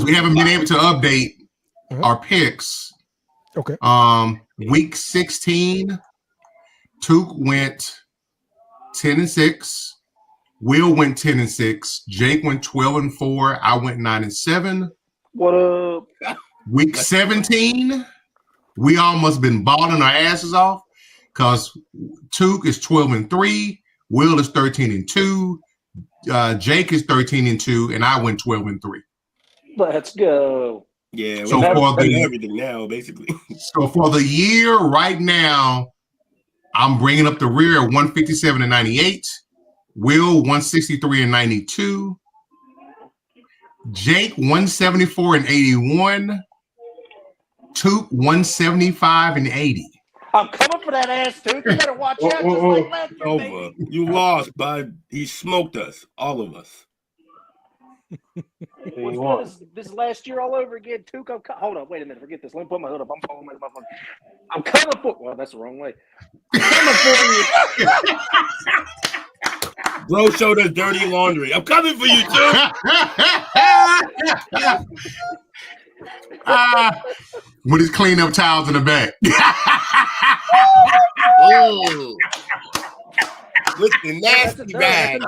we haven't been able to update our picks. Okay. Week 16, Took went 10-6. Will went 10-6. Jake went 12-4. I went 9-7. What up? Week 17, we almost been balling our asses off because Took is 12-3. Will is 13-2. Jake is 13-2, and I went 12-3. Let's go. Yeah, so for everything now, basically. So for the year right now, I'm bringing up the rear at 157-98. Will 163-92. Jake 174-81. Took 175-80. I'm coming for that ass, Took. You better watch out. Just like last year, over. You lost, bud. He smoked us, all of us. This last year all over again, Took. Hold on, wait a minute. Forget this. Let me put my hood up. I'm coming for. Well, that's the wrong way. I'm coming for you. Bro showed us dirty laundry. I'm coming for you, Took. With his cleanup towels in the back. Ooh. With the nasty bag.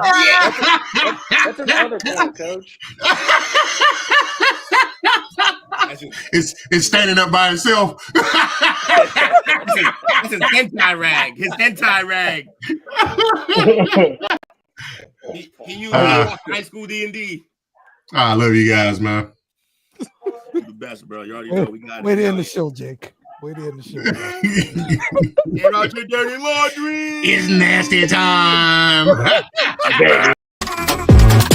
That's another point, Coach. It's standing up by itself. That's his hentai rag. His hentai rag. He used high school D&D. I love you guys, man. You're the best, bro. You already know we got it. Wait in the show, Jake. Wait in the show. Get out your dirty laundry. It's nasty time.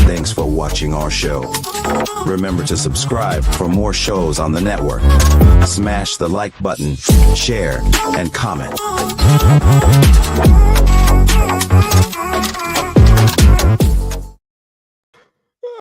Thanks Thanks for watching our show. Remember to subscribe for more shows on the network. Smash the like button, share, and comment.